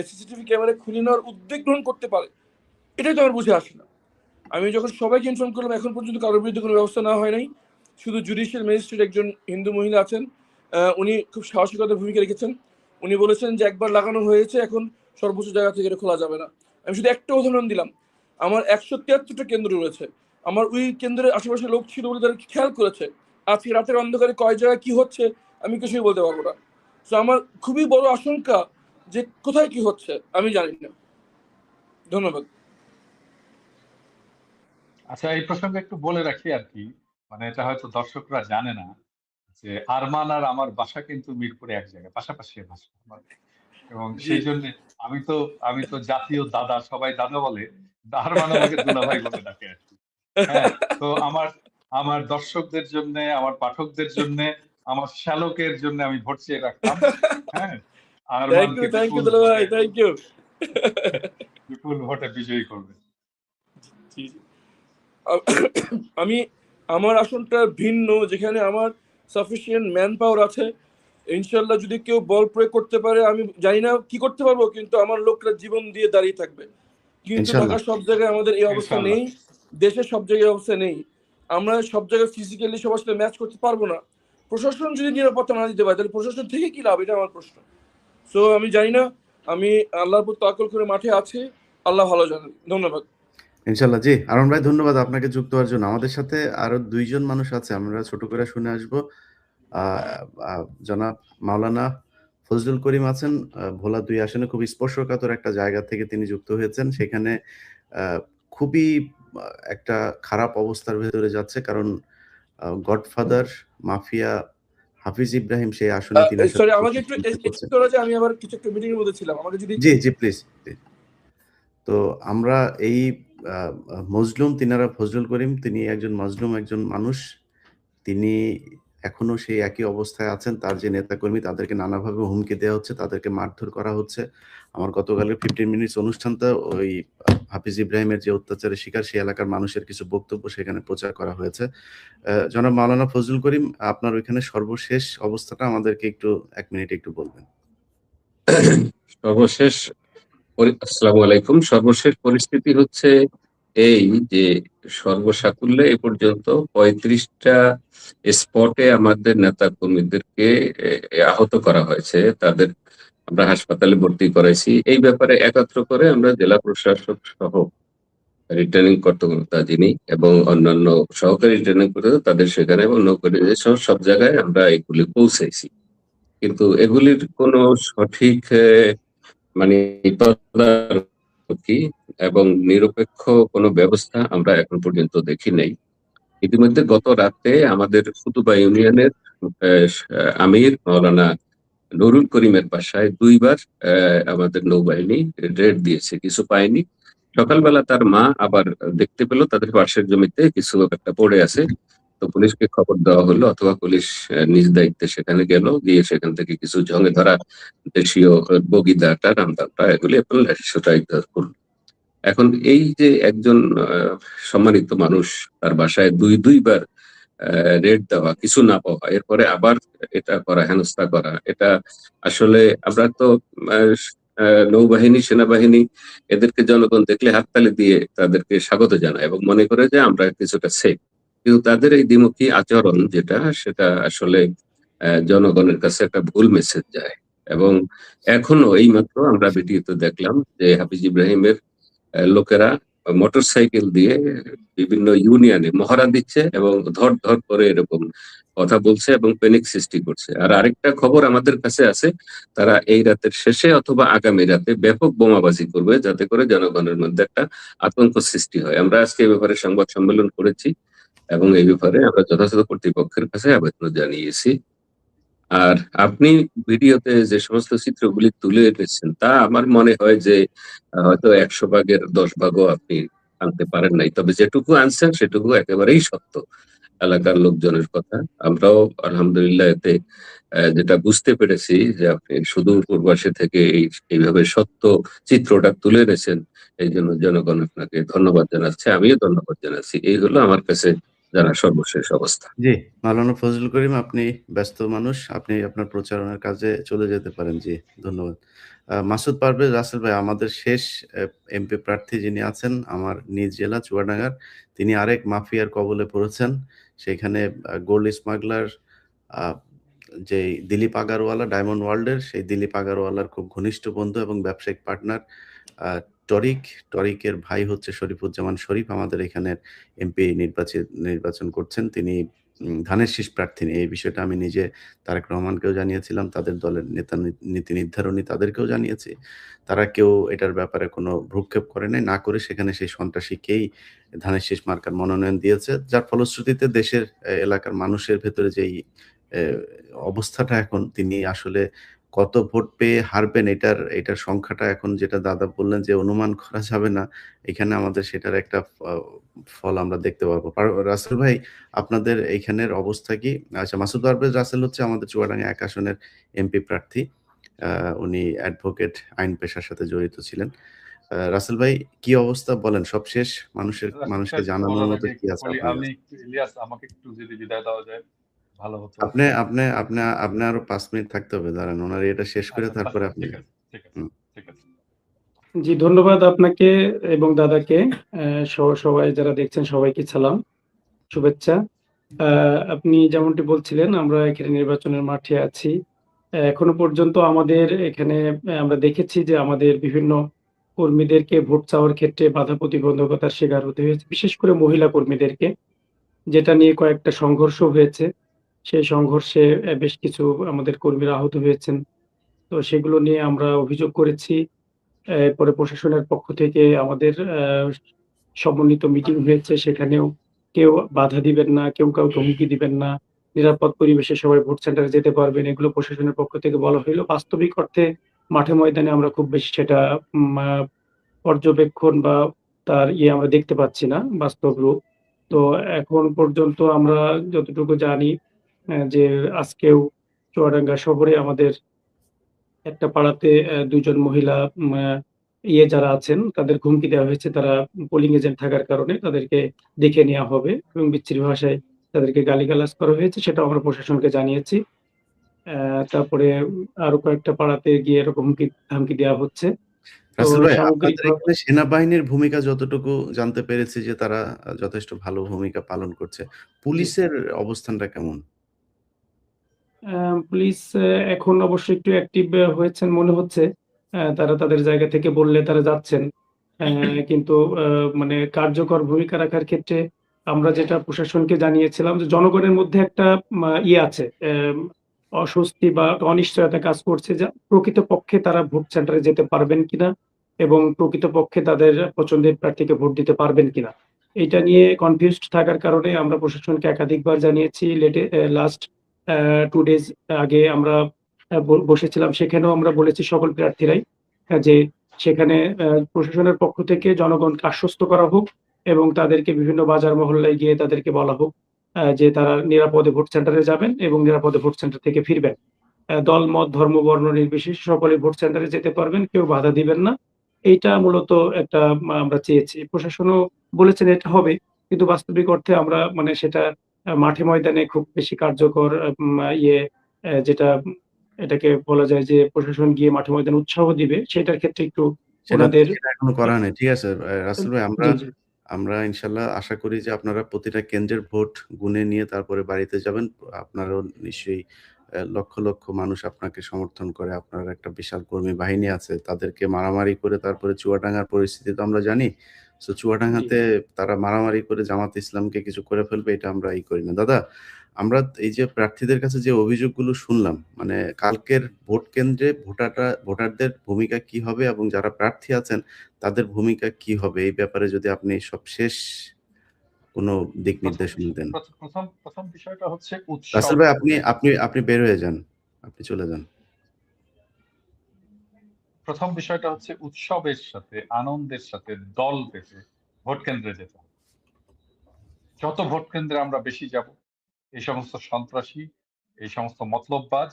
সিসিটিভি ক্যামেরা খুলে নেওয়ার উদ্যোগ গ্রহণ করতে পারে, এটাই তো আমার বুঝে আসে না। আমি যখন সবাইকে ইনফর্ম করলাম, এখন পর্যন্ত কারোর বিরুদ্ধে কোনো ব্যবস্থা নেওয়া হয় নাই। শুধু জুডিশিয়াল ম্যাজিস্ট্রেট, একজন হিন্দু মহিলা আছেন, উনি খুব সাহসিকতার ভূমিকা রেখেছেন। উনি বলেছেন যে একবার লাগানো হয়েছে, এখন সর্বোচ্চ জায়গা থেকে এটা খোলা যাবে না। আমি শুধু একটা উদাহরণ দিলাম। আমার 173টা কেন্দ্র রয়েছে। আমার ওই কেন্দ্রের আশেপাশে লোক ছিল বলে তারা খেয়াল করেছে। আজকে রাতের অন্ধকারে কয় জায়গায় কি হচ্ছে আমি কিছুই বলতে পারবো না। তো আমার খুবই বড় আশঙ্কা যে কোথায় কি হচ্ছে আমি জানি না। ধন্যবাদ। আচ্ছা, এই প্রসঙ্গে একটু বলে রাখি আর কি, মানে এটা হয়তো দর্শকরা জানে না যে আরমান আর আমার বাসা কিন্তু মিরপুরে এক জায়গায়, পাশাপাশি বাসা আমার। এবং জি। সেই জন্য আমি তো জাতীয় দাদা, সবাই দাদা বলে, আরমান আমাকে দুলাভাই বলে ডাকে আর কি। হ্যাঁ, তো আমার আমার দর্শকদের জন্য, আমার পাঠকদের জন্য, আমার শ্যালকের জন্য আমি ভোট চেয়ে রাখতাম। হ্যাঁ, থ্যাংক ইউ, আরমানকে থ্যাংক ইউ বিপুল দুলা ভাই, ভোটে থ্যাংক ইউ। বিপুল ভোটে বিজয়ী করবে। জি, জি। আমি আমার আসনটা ভিন্ন, যেখানে আমার সাফিসিয়েন্ট ম্যান পাওয়ার আছে। ইনশাল্লাহ যদি কেউ বল প্রয়োগ করতে পারে, আমি জানি না কি করতে পারবো, কিন্তু আমার লোকরা জীবন দিয়ে দাঁড়িয়ে থাকবে। কিন্তু ইনশাআল্লাহ। ঢাকার সব জায়গায় আমাদের এই অবস্থা ইনশাআল্লাহ। নেই, দেশের সব জায়গায় অবস্থা নেই। আমরা সব জায়গায় ফিজিক্যালি সবার সাথে ম্যাচ করতে পারবো না। প্রশাসন যদি নিরাপত্তা না দিতে পারে, তাহলে প্রশাসন থেকে কি লাভ? এটা আমার প্রশ্ন। সো আমি জানি না, আমি আল্লাহর উপর তাওয়াক্কুল করে মাঠে আছি, আল্লাহ ভালো জানেন। ধন্যবাদ। ইনশাআল্লাহ। জি, আরমান ভাই, ধন্যবাদ আপনাকে যুক্ত হওয়ার জন্য। আমাদের সাথে আরো 2 জন মানুষ আছে, আমরা ছোট করে শুনে আসবো। আ আ জনাব মাওলানা ফজলুল করিম আছেন। ভোলা ২ আসনে খুবই স্পর্শকাতর একটা জায়গা থেকে তিনি যুক্ত হয়েছেন। সেখানে আ খুবই আ একটা খারাপ অবস্থার ভেতরে যাচ্ছে। কারণ গডফাদার, মাফিয়া হাফিজ ইব্রাহিম সেই আসনে তিনার সাথে সরি, আমাকে একটু প্রতিদ্বন্দ্বিতা করছেন। করা যায়, আমি আবার কিছু একটা মিটিং এর মধ্যে ছিলাম, আমাকে যদি জি জি প্লিজ। তো আমরা এই মজলুম, তিনারা ফজলুল করিম, তিনি একজন মজলুম একজন মানুষ। তিনি এখনো সেই একই অবস্থায় আছেন। তার যে নেতাকর্মী তাদেরকে নানাভাবে হুমকি দেওয়া হচ্ছে, তাদেরকে মারধর করা হচ্ছে। আমার গতকালের 15 মিনিটস অনুষ্ঠানটা ওই হাফিজ ইব্রাহিমের যে অত্যাচারের শিকার সেই এলাকার মানুষের কিছু বক্তব্য সেখানে প্রচার করা হয়েছে। জনাব মাওলানা ফজলুল করিম, আপনার ওইখানে সর্বশেষ অবস্থাটা আমাদেরকে একটু 1 মিনিট একটু বলবেন। সর্বশেষ আসসালামু আলাইকুম। সর্বশেষ পরিস্থিতি হচ্ছে এই যে সর্বসাকুল্যে এ পর্যন্ত 35টা স্পটে আমাদের নেতা কর্মীদেরকে আহত করা হয়েছে। তাদের আমরা হাসপাতালে ভর্তি করাইছি। এই ব্যাপারে একাত্র করে আমরা জেলা প্রশাসক সহ রিটার্নিং কর্মকর্তা যিনি এবং অন্যান্য সহকারী রিটার্নিং কর্মকর্তা তাদের সেখানে এবং নৌকরি সহ সব জায়গায় আমরা এগুলি পৌঁছাইছি। কিন্তু এগুলির কোনো সঠিক মানে তদারকি এবং নিরপেক্ষ কোনো ব্যবস্থা আমরা এখন পর্যন্ত দেখি নাই। ইতিমধ্যে গত রাতে আমাদের ফুতুবা ইউনিয়নের আমির মাওলানা নুরুল করিমের বাসায় 2 বার আমাদের নৌবাহিনী রেড দিয়েছে, কিছু পায়নি। সকালবেলা তার মা আবার দেখতে পেল তাদের পাশের জমিতে কিছু একটা পড়ে আছে। তো পুলিশকে খবর দেওয়া হলো, অথবা পুলিশ নিজ দায়িত্বে সেখানে গেল, গিয়ে সেখান থেকে কিছু জঙ্গে ধরা দেশীয় বগিদাটা রামদাটা এগুলি সেটা উদ্ধার করলো। এখন এই যে একজন সম্মানিত মানুষ, তার বাসায় দুইবার রেড দেওয়া, কিছু না পাওয়া, এরপরে আবার এটা করা, হেনস্থা করা, এটা আসলে আমরা তো নৌবাহিনী, সেনাবাহিনী এদেরকে জনগণ দেখলে হাততালি দিয়ে তাদেরকে স্বাগত জানায় এবং মনে করে যে আমরা কিছুটা সেফ। কিন্তু তাদের এই দ্বিমুখী আচরণ যেটা, সেটা আসলে জনগণের কাছে একটা ভুল মেসেজ যায়। এবং এখনো এই মাত্র আমরা ভিডিওতে দেখলাম যে হাফিজ ইব্রাহিমের লোকেরা মোটরসাইকেল দিয়ে বিভিন্ন ইউনিয়নে মহড়া দিচ্ছে এবং ধর ধর করে এরকম কথা বলছে এবং প্যানিক সৃষ্টি করছে। আর আরেকটা খবর আমাদের কাছে আছে, তারা এই রাতের শেষে অথবা আগামী রাতে ব্যাপক বোমাবাজি করবে, যাতে করে জনগণের মধ্যে একটা আতঙ্ক সৃষ্টি হয়। আমরা আজকে এই ব্যাপারে সংবাদ সম্মেলন করেছি এবং এই ব্যাপারে আমরা যথাযথ কর্তৃপক্ষের কাছে আবেদন জানিয়েছি। আর আপনি ভিডিওতে যে সমস্ত চিত্রগুলি তুলে এনেছেন তা আমার মনে হয় যে হয়তো 100 ভাগের 10 ভাগও আপনি আনতে পারেন নাই, তবে যেটুকু আনছেন সেটুকু একেবারেই সত্য এলাকার লোকজনের কথা। আমরাও আলহামদুলিল্লাহ এতে যেটা বুঝতে পেরেছি যে আপনি সুদূর পূর্বাসে থেকে এইভাবে সত্য চিত্রটা তুলে এনেছেন, এই জন্য জনগণ আপনাকে ধন্যবাদ জানাচ্ছে, আমিও ধন্যবাদ জানাচ্ছি। এই হলো আমার কাছে জানা সর্বশেষ অবস্থা। জি, মাওলানা ফজলুল করিম, আপনি ব্যস্ত মানুষ, আপনি আপনার প্রচারণার কাজে চলে যেতে পারেন। জি, ধন্যবাদ। মাসুদ পারভেজ রাসেল ভাই, আমাদের শেষ এমপি প্রার্থী যিনি আছেন আমার নিজ জেলা চুয়াডাঙ্গার, তিনি আরেক মাফিয়ার কবলে পড়েছেন। সেখানে গোল্ড স্মাগলার যে দিলীপ আগারওয়ালা, ডায়মন্ড ওয়ার্ল্ডের, সেই দিলীপ আগারওয়ালার খুব ঘনিষ্ঠ বন্ধু এবং ব্যবসায়িক পার্টনার টরিকের ভাই হচ্ছে শরীফুজ্জামান শরীফ, আমাদের এখানের এমপি নির্বাচন করছেন। তিনি ধানের শীষ প্রার্থী। এই বিষয়টা আমি নিজে তারেক রহমানকেও জানিয়েছিলাম, তাদের দলের নীতি নির্ধারণী তাদেরকেও জানিয়েছি। তারা কেউ এটার ব্যাপারে কোনো ভ্রুক্ষেপ করে নাই, না করে সেখানে সেই সন্ত্রাসীকেই ধানের শীষ মার্কার মনোনয়ন দিয়েছে। যার ফলশ্রুতিতে দেশের এলাকার মানুষের ভেতরে যেই অবস্থাটা এখন, তিনি আসলে কত ভোট পেয়ে হারবেন এটার সংখ্যাটা এখন যেটা দাদা বললেন যে অনুমান করা যাবে না। এখানে আমাদের সেটার একটা ফল আমরা দেখতে পারবো। রাসেল ভাই, আপনাদের এইখানের অবস্থা কি? আচ্ছা, মাসুদ পারভেজ রাসেল হচ্ছে আমাদের চুয়াডাঙ্গা 1 আসনের এমপি প্রার্থী। উনি অ্যাডভোকেট, আইন পেশার সাথে জড়িত ছিলেন। রাসেল ভাই, কি অবস্থা বলেন? সবশেষ মানুষকে জানানোর মতো কি আছে আপনার আমি কাছে? ইলিয়াস, আমাকে একটু যদি বিদায় দেওয়া যায় ভালো হতো। আপনি আরো 5 মিনিট থাকতে হবে। দাঁড়ান, ওনার এটা শেষ করে তারপরে আপনি। ঠিক আছে। জি, ধন্যবাদ আপনাকে এবং দাদাকে, সবাই যারা দেখছেন সবাইকে সালাম, শুভেচ্ছা। আপনি যেমনটি বলছিলেন, আমরা এখানে নির্বাচনের মাঠে আছি। এখনো পর্যন্ত আমাদের এখানে আমরা দেখেছি যে আমাদের বিভিন্ন কর্মীদেরকে ভোট চাওয়ার ক্ষেত্রে বাধা প্রতিবন্ধকতার শিকার হতে হয়েছে, বিশেষ করে মহিলা কর্মীদেরকে, যেটা নিয়ে কয়েকটা সংঘর্ষ হয়েছে। সেই সংঘর্ষে বেশ কিছু আমাদের কর্মীরা আহত হয়েছেন। তো সেগুলো নিয়ে আমরা অভিযোগ করেছি। পরে প্রশাসনের পক্ষ থেকে আমাদের সমন্বিত মিটিং হয়েছে, সেখানেও কেউ বাধা দিবেন না, কেউ কাউকে হুমকি দিবেন না, নিরাপদ পরিবেশে সবাই ভোট সেন্টারে যেতে পারবেন, এগুলো প্রশাসনের পক্ষ থেকে বলা হইলো। বাস্তবিক অর্থে মাঠে ময়দানে আমরা খুব বেশি সেটা পর্যবেক্ষণ বা তার আমরা দেখতে পাচ্ছি না বাস্তব রূপ। তো এখন পর্যন্ত আমরা যতটুকু জানি যে আজকেও চুয়াডাঙ্গা শহরে আমাদের একটা পাড়াতে ২ জন মহিলা যারা আছেন তাদের হুমকি দেওয়া হয়েছে। তারা পোলিং এজেন্ট থাকার কারণে তাদেরকে দেখে নেওয়া হবে এবং বিচ্ছিরি ভাষায় তাদেরকে গালিগালাজ করা হয়েছে। সেটাও আমরা প্রশাসনকে জানিয়েছি। তারপরে আরো কয়েকটা পাড়াতে গিয়ে এরকম হুমকি দেওয়া হচ্ছে। তো রাসেল ভাই, আপনাদের সামগ্রিকভাবে এখানে সেনাবাহিনীর ভূমিকা যতটুকু জানতে পেরেছি যে তারা যথেষ্ট ভালো ভূমিকা পালন করছে। জি। পুলিশের অবস্থানটা কেমন? আ পুলিশ এখন অবশ্য একটু অ্যাক্টিভ হয়েছেন মনে হচ্ছে। তারা তাদের জায়গা থেকে বললে তারা যাচ্ছেন। কিন্তু মানে কার্যকর ভূমিকা রাখার ক্ষেত্রে আমরা যেটা প্রশাসনকে জানিয়েছিলাম যে জনগণের মধ্যে একটা আছে, অস্বস্তি বা অনিশ্চয়তা কাজ করছে যে প্রকৃতপক্ষে তারা ভোট সেন্টারে যেতে পারবেন কিনা এবং প্রকৃতপক্ষে তাদের পছন্দের প্রার্থীকে ভোট দিতে পারবেন কিনা। এইটা নিয়ে কনফিউজড থাকার কারণে আমরা প্রশাসনকে একাধিকবার জানিয়েছি। লাস্ট 2 ডেজ আগে আমরা বসেছিলাম। সেখানেও আমরা বলেছি সকল প্রার্থীরাই যে সেখানে প্রশাসনের পক্ষ থেকে জনগণকে আশ্বস্ত করা হোক এবং তাদেরকে বিভিন্ন বাজার মহল্লায় গিয়ে তাদেরকে বলা হোক যে তারা নিরাপদে ভোট সেন্টারে যাবেন এবং নিরাপদে ভোট সেন্টার থেকে ফিরবেন। দল, মত, ধর্ম, বর্ণ নির্বিশেষে সকলে ভোট সেন্টারে যেতে পারবেন। কেউ বাধা দিবেন না। এইটা মূলত একটা আমরা চেয়েছি। প্রশাসনও বলেছেন এটা হবে। কিন্তু বাস্তবিক অর্থে আমরা মানে সেটা মাঠে ময়দানে খুব বেশি কার্যকর উম ইয়ে যেটা এটাকে বলা যায় যে প্রশাসন গিয়ে মাঠে ময়দানে উৎসাহ দিবে সেটার ক্ষেত্রে একটু সেটা ওনাদের সেটা এখনো করা হয়নি। ঠিক আছে। রাসেল ভাই, আমরা জি, জি। আমরা ইনশাআল্লাহ আশা করি যে আপনারা প্রতিটা কেন্দ্রের ভোট গুনে নিয়ে তারপরে বাড়িতে যাবেন। আপনারও নিশ্চয়ই লক্ষ, লক্ষ মানুষ আপনাকে সমর্থন করে। আপনার একটা বিশাল কর্মী বাহিনী আছে। তাদেরকে মারামারি করে তারপরে চুয়াডাঙ্গার পরিস্থিতি তো আমরা জানি। সো জি। চুয়াডাঙ্গাতে তারা মারামারি করে জামাত ইসলামকে কিছু করে ফেলবে, এটা আমরা করি না। দাদা, আমরা এই যে প্রার্থীদের কাছে যে অভিযোগগুলো শুনলাম, মানে কালকের ভোট কেন্দ্রে ভোটারদের ভূমিকা কি হবে এবং যারা প্রার্থী আছেন তাদের ভূমিকা কি হবে, এই ব্যাপারে যদি আপনি সবশেষ কোনো দিক প্রথম নির্দেশনা বিষয় দেন। প্রথম বিষয়টা হচ্ছে রাসেল উৎসব। ভাই, আপনি বের হয়ে যান। আপনি চলে যান। প্রথম বিষয়টা হচ্ছে উৎসবের সাথে, আনন্দের সাথে দল বেঁধে ভোট কেন্দ্রে যেতে হবে। যত ভোট কেন্দ্রে আমরা বেশি যাব, এই সমস্ত সন্ত্রাসী, এই সমস্ত মতলববাজ,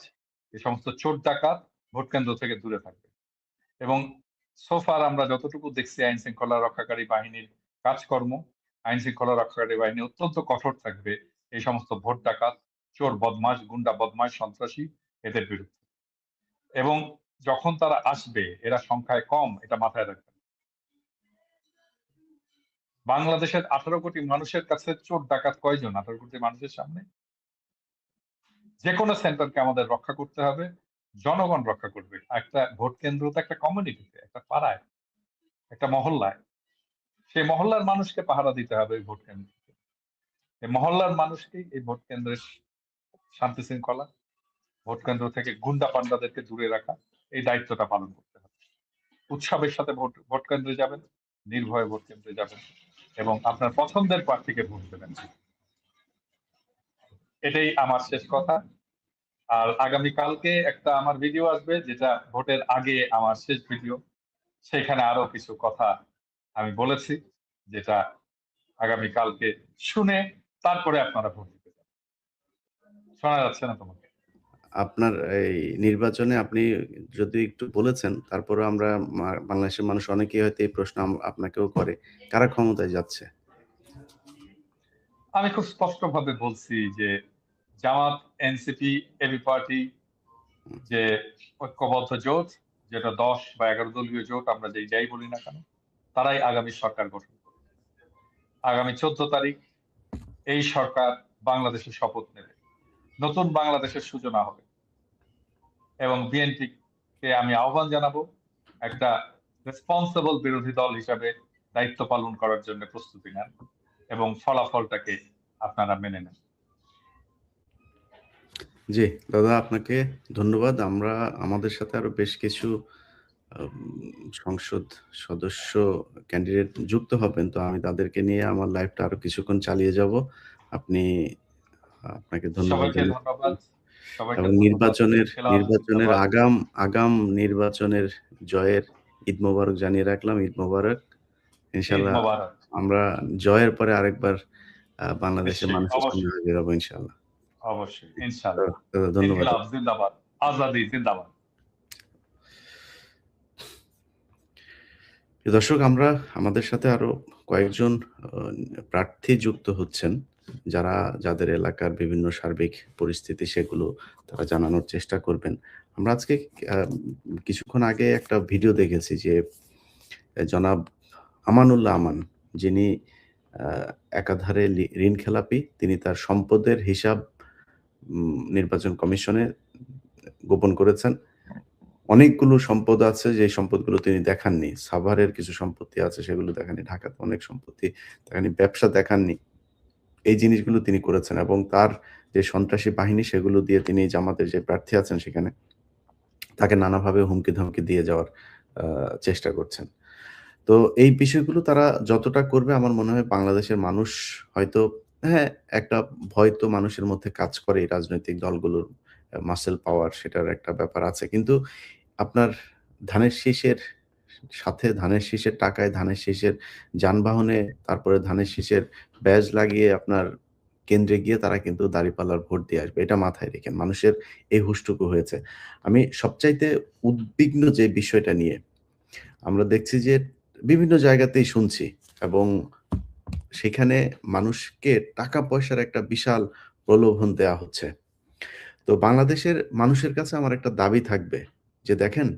এই সমস্ত চোর ডাকাত ভোট কেন্দ্র থেকে দূরে থাকবে। এবং সোফার আমরা যতটুকু দেখছি আইন শৃঙ্খলা রক্ষাকারী বাহিনীর কাজকর্ম, আইন শৃঙ্খলা রক্ষাকারী বাহিনী অত্যন্ত কঠোর থাকবে এই সমস্ত ভোট ডাকাত, চোর বদমাশ, গুন্ডা বদমাশ, সন্ত্রাসী এদের বিরুদ্ধে। এবং যখন তারা আসবে এরা সংখ্যায় কম, এটা মাথায় রাখবেন। বাংলাদেশের 18 কোটি মানুষের কাছে চোর ডাকাত কয়জন? 18 কোটি মানুষের সামনে যে কোনো সেন্টারকে আমাদের রক্ষা করতে হবে। জনগণ রক্ষা করবে। একটা ভোট কেন্দ্র তো একটা কমিউনিটিতে, একটা পাড়ায়, একটা মহল্লায়। সেই মহল্লার মানুষকে পাহারা দিতে হবে এই ভোট কেন্দ্র। এই মহল্লার মানুষকেই এই ভোট কেন্দ্রের শান্তি শৃঙ্খলা, ভোট কেন্দ্র থেকে গুন্ডা পান্ডাদেরকে দূরে রাখা, এই দায়িত্বটা পালন করতে হবে। উৎসবের সাথে ভোট কেন্দ্রে যাবেন, নির্ভয়ে ভোট কেন্দ্রে যাবেন এবং আপনার পছন্দের প্রার্থীকে ভোট দেবেন। এটাই আমার শেষ কথা। আর আগামীকালকে একটা আমার ভিডিও আসবে, যেটা ভোটের আগে আমার শেষ ভিডিও। সেখানে আরো কিছু কথা আমি বলেছি, যেটা আগামীকালকে শুনে তারপরে আপনারা ভোট দিতে যাবেন। শোনা যাচ্ছে না তোমাকে? আপনার এই নির্বাচনে আপনি যদি একটু বলেছেন, তারপরেও আমরা বাংলাদেশের মানুষ অনেকেই হয়তো এই প্রশ্ন আপনাকেও করে, কারা ক্ষমতায় যাচ্ছে? আমি খুব স্পষ্টভাবে বলছি যে জামাত, এনসিপি, এবি পার্টি, যে ঐক্যবদ্ধ জোট, যেটা 10 বা 11 দলীয় জোট, আমরা যাই বলি না কেন, তারাই আগামী সরকার গঠন করবে। আগামী 14 তারিখ এই সরকার বাংলাদেশের শপথ নেবে, নতুন বাংলাদেশের সূচনা হবে। এবং বিএনপিকে আমি আহ্বান জানাবো একটা রেসপন্সিবল বিরোধী দল হিসাবে দায়িত্ব পালন করার জন্য প্রস্তুতি নেন এবং ফলাফলটাকে আপনারা মেনে নেন। জি, দাদা, আপনাকে ধন্যবাদ। আমরা আমাদের সাথে আরো বেশ কিছু সংসদ সদস্য ক্যান্ডিডেট যুক্ত হবেন। তো আমি তাদেরকে নিয়ে আমার লাইভটা আরো কিছুক্ষণ চালিয়ে যাব। আপনি আপনাকে ধন্যবাদ সবাইকে জানাচ্ছি ধন্যবাদ। সবাইকে এবং ধন্যবাদ। নির্বাচনের খেলাফ নির্বাচনের জিন্দাবাদ। আগাম নির্বাচনের জয়ের ঈদ মোবারক জানিয়ে রাখলাম। ঈদ মোবারক। ঈদ ইনশাআল্লাহ মোবারক। আমরা জয়ের পরে আরেকবার বাংলাদেশের নিশ্চয়ই, মানুষের সামনে অবশ্যই, হাজির হবো ইনশাআল্লাহ। অবশ্যই, ইনশাআল্লাহ। ধন্যবাদ। ইনকিলাব জিন্দাবাদ, আজাদি জিন্দাবাদ। দর্শক, আমরা আমাদের সাথে আরো কয়েকজন প্রার্থী যুক্ত হচ্ছেন, যাদের এলাকার বিভিন্ন সার্বিক পরিস্থিতি সেগুলো তারা জানানোর চেষ্টা করবেন। আমরা আজকে কিছুক্ষণ আগে একটা ভিডিও দেখেছি যে জনাব আমানুল্লাহ আমান, যিনি একাধারে ঋণ খেলাপি, তিনি তার সম্পদের হিসাব নির্বাচন কমিশনে গোপন করেছেন। অনেকগুলো সম্পদ আছে যে সম্পদগুলো তিনি দেখাননি। সাভারের কিছু সম্পত্তি আছে সেগুলো দেখাননি। ঢাকাতে অনেক সম্পত্তি দেখাননি। ব্যবসা দেখাননি। এই জিনিসগুলো তিনি করেছেন এবং তার যে সন্ত্রাসী বাহিনী সেগুলো দিয়ে তিনি জামাতের যে প্রার্থী আছেন সেখানে তাকে নানাভাবে হুমকি-ধমকি দিয়ে যাওয়ার চেষ্টা করছেন। তো এই বিষয়গুলো তারা যতটা করবে আমার মনে হয় বাংলাদেশের মানুষ হয়তো, হ্যাঁ, একটা ভয় তো মানুষের মধ্যে কাজ করে এই রাজনৈতিক দলগুলোর মাসল পাওয়ার, সেটার একটা ব্যাপার আছে। কিন্তু আপনার ধানের শীষের সাথে ধানের শীষের টাকায় ধানের শীষের যানবাহনে তারপরে ধানের শীষের ব্যাজ লাগিয়ে আপনার কেন্দ্রে গিয়ে তারা কিন্তু দাঁড়িপাল্লার ভোট দিয়ে আসবে। এটা মাথায় রেখেন। মানুষের এই হুঁশটুকু হয়েছে। আমি সবচাইতে উদ্বিগ্ন যে বিষয়টা নিয়ে আমরা দেখছি যে বিভিন্ন জায়গাতেই শুনছি এবং সেখানে মানুষকে টাকা পয়সার একটা বিশাল প্রলোভন দেয়া হচ্ছে। তো বাংলাদেশের মানুষের কাছে আমার একটা দাবি থাকবে যে দেখেন,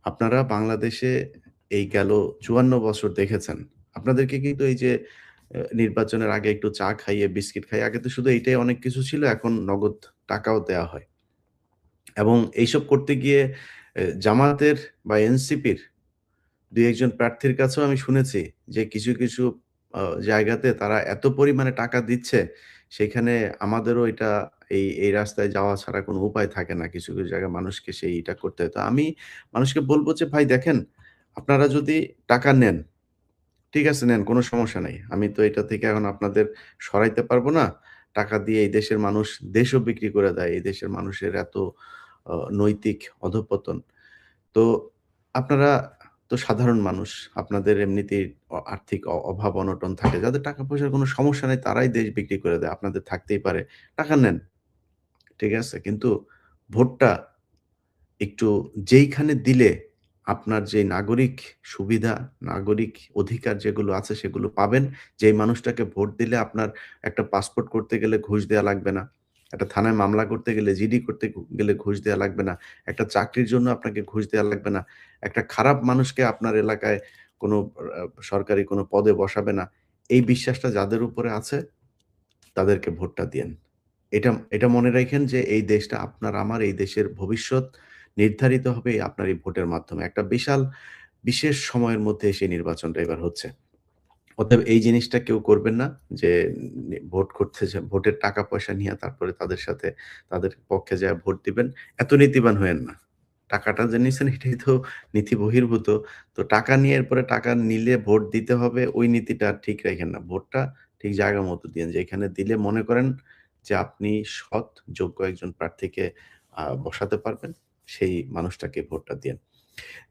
আপনারা বাংলাদেশে এই গেল ৫৪ বছর দেখেছেন। আপনাদেরকে কিন্তু এই যে নির্বাচনের আগে একটু চা খাইয়ে, বিস্কিট খাইয়ে, আগে তো শুধু এইটাই অনেক কিছু ছিল, এখন নগদ টাকাও দেয়া হয়। এবং এইসব করতে গিয়ে জামায়াতের বা এনসিপির ২-১ জন প্রার্থীর কাছেও আমি শুনেছি যে কিছু জায়গাতে তারা এত পরিমাণে টাকা দিচ্ছে, সেখানে আমাদেরও এই রাস্তায় যাওয়া ছাড়া কোনো উপায় থাকে না। কিছু জায়গায় মানুষকে সেইটা করতে হয়। তো আমি মানুষকে বলব যে, "ভাই দেখেন, আপনারা যদি টাকা নেন, ঠিক আছে নেন, কোনো সমস্যা নাই। আমি তো এটা থেকে এখন আপনাদের সরাইতে পারব না। টাকা দিয়ে এই দেশের মানুষ দেশও বিক্রি করে দেয়। এই দেশের মানুষের এত নৈতিক অধঃপতন। তো আপনারা তো সাধারণ মানুষ। আপনাদের এমনিতেই আর্থিক অভাব অনটন থাকে। যাদের টাকা-পয়সার কোনো সমস্যা নাই তারাই দেশ বিক্রি করে দেয়। আপনাদের থাকতেই পারে। টাকা নেন। ঠিক আছে? কিন্তু ভোটটা একটু যেইখানে দিলে আপনার যে নাগরিক সুবিধা, নাগরিক অধিকার যেগুলো আছে সেগুলো পাবেন। যেই মানুষটাকে ভোট দিলে আপনার একটা পাসপোর্ট করতে গেলে ঘুষ দেয়া লাগবে না। একটা থানায় মামলা করতে গেলে, জিডি করতে গেলে ঘুষ দেয়া লাগবে না। একটা চাকরির জন্য আপনাকে ঘুষ দেয়া লাগবে না। একটা খারাপ মানুষকে আপনার এলাকায় কোনো সরকারি কোনো পদে বসাবে না। এই বিশ্বাসটা যাদের উপরে আছে তাদেরকে ভোটটা দিয়েন। এটা মনে রাইখেন যে এই দেশটা আপনার আমার, এই দেশের ভবিষ্যৎ নির্ধারিত হবে আপনার এই ভোটের মাধ্যমে। একটা বিশেষ সময়ের মধ্যে সেই নির্বাচনটা এবার হচ্ছে। অতএব এই জিনিসটা কেউ করবেন না যে ভোট করতেছে, ভোটের টাকা পয়সা নিয়ে তারপরে তাদের পক্ষে যায়া ভোট দিবেন। এত নীতিবান হইয়েন না। টাকাটা যে নিছেন এটাই তো নীতি বহির্ভূত। তো টাকা নিয়ে এরপরে টাকা নিলে ভোট দিতে হবে ওই নীতিটা আর ঠিক রাইখেন না। ভোটটা ঠিক জায়গা মতো দিয়েন। যেখানে দিলে মনে করেন যে আপনি সৎ, যোগ্য একজন প্রার্থীকে বসাতে পারবেন, সেই মানুষটাকে ভোটটা দিয়েন।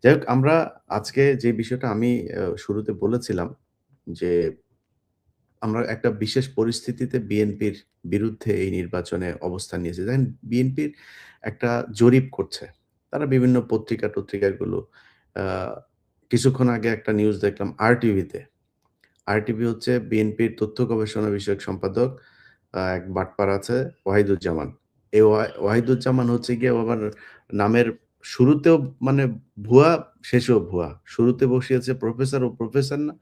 যাই হোক, আমরা আজকে যে বিষয়টা আমি শুরুতে বলেছিলাম যে আমরা একটা বিশেষ পরিস্থিতিতে বিএনপির বিরুদ্ধে এই নির্বাচনে অবস্থান নিয়েছি। দেখেন, বিএনপির একটা জরিপ করছে। তারা বিভিন্ন পত্রিকাগুলো আ কিছুক্ষণ আগে একটা নিউজ দেখলাম আরটিভিতে। আরটিভি হচ্ছে বিএনপির তথ্য গবেষণা বিষয়ক সম্পাদক এক বাটপার আছে ওয়াহিদুজ্জামান। এই ওয়াহিদুজ্জামান হচ্ছে গিয়ে আবার নামের শুরুতেও মানে ভুয়া, শেষেও ভুয়া। শুরুতে বসিয়েছে প্রফেসর, ও প্রফেসর না।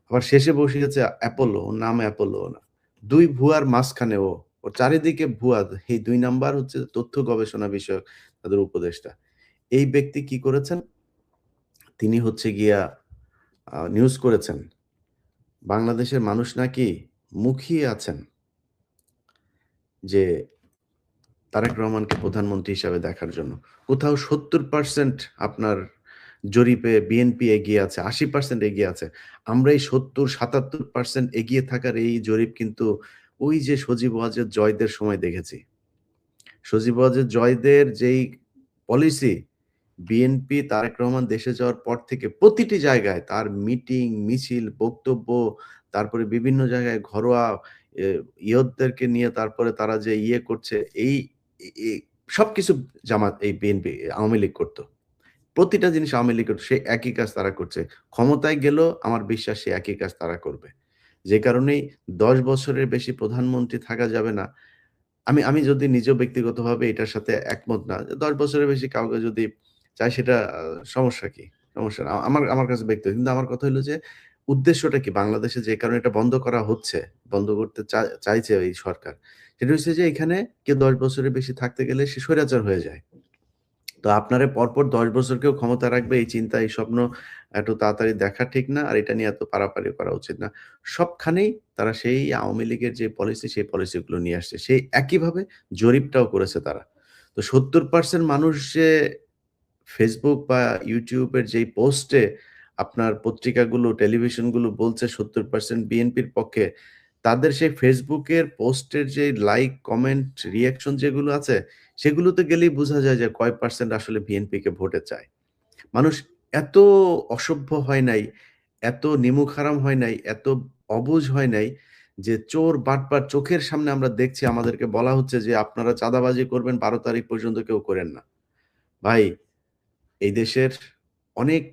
আবার শেষে বসিয়েছে অ্যাপোলো, ওর নাম অ্যাপোলো না। ২ ভুয়ার মাঝখানে ও। ওর চারিদিকে ভুয়া। এই ২ নাম্বার হচ্ছে তথ্য গবেষণা বিষয়ক তাদের উপদেষ্টা। এই ব্যক্তি কি করেছেন? তিনি হচ্ছে গিয়া নিউজ করেছেন। বাংলাদেশের মানুষ নাকি মুখিয়ে আছেন যে তারেক রহমানকে প্রধানমন্ত্রী হিসাবে দেখার জন্য। কোথাও ৭০% আপনার জরিপে বিএনপি এগিয়ে আছে, ৮০% এগিয়ে আছে। আমরা এই ৭০-৭৭% এগিয়ে থাকার এই জরিপ কিন্তু ওই যে সজীব ওয়াজেদ জয়দের সময় দেখেছি। সজীব ওয়াজেদ জয়দের যেই পলিসি, বিএনপি তারেক রহমান দেশে যাওয়ার পর থেকে প্রতিটি জায়গায় তার মিটিং, মিছিল, বক্তব্য, তারপরে বিভিন্ন জায়গায় ঘরোয়া এ ইয়তদেরকে নিয়ে তারপরে তারা যে ইয়ে করছে, এই এ সবকিছু এই বিএনপি, আওয়ামী লীগ করত। প্রতিটা জিনিস আওয়ামী লীগ করত। সেই একই কাজ তারা করছে। ক্ষমতায় গেলেও আমার বিশ্বাস সেই একই কাজ তারা করবে। যে কারণেই ১০ বছরের বেশি প্রধানমন্ত্রী থাকা যাবে না। আমি যদি নিজেও ব্যক্তিগতভাবে এটার সাথে একমত না। ১০ বছরের বেশি কাউকে যদি চায় সেটা সমস্যা কি? সমস্যা না। আমার আমার কাছে ব্যক্তিগত। কিন্তু আমার কথা হলো যে উদ্দেশ্যটা কি? বাংলাদেশে যে কারণে এটা বন্ধ করা হচ্ছে, বন্ধ করতে চাইছে এই সরকার। সেটা হচ্ছে যে এখানে কেউ ১০ বছরের বেশি থাকতে গেলে সে স্বৈরাচার হয়ে যায়। তো আপনারে পরপর ১০ বছর কেউ ক্ষমতা রাখবে এই চিন্তা, এই স্বপ্ন এত তাড়াতাড়ি দেখা ঠিক না। আর এটা নিয়ে এত পারাপারি করা উচিত না। সবখানেই তারা সেই আওয়ামী লীগের যে পলিসি, সেই পলিসিগুলো নিয়ে আসছে। সেই একইভাবে জরিপটাও করেছে তারা। তো ৭০% মানুষ যে Facebook বা YouTube এর যেই পোস্টে আপনার পত্রিকাগুলো, টেলিভিশনগুলো বলছে ৭০% বিএনপির পক্ষে, তাদের সেই Facebook এর পোস্টের যে লাইক, কমেন্ট, রিঅ্যাকশন যেগুলো আছে, সেগুলোতে গেলেই বোঝা যায় যে কয় পার্সেন্ট আসলে বিএনপিকে ভোটে চায়। মানুষ এত অসভ্য হয় নাই, এত নিমুখারাম হয় নাই, এত অবুঝ হয় নাই যে চোর, বাটপার চোখের সামনে আমরা দেখছি, আমাদেরকে বলা হচ্ছে যে আপনারা চাঁদাবাজি করবেন ১২ তারিখ পর্যন্ত কেউ করেন না। ভাই, এই দেশের অনেক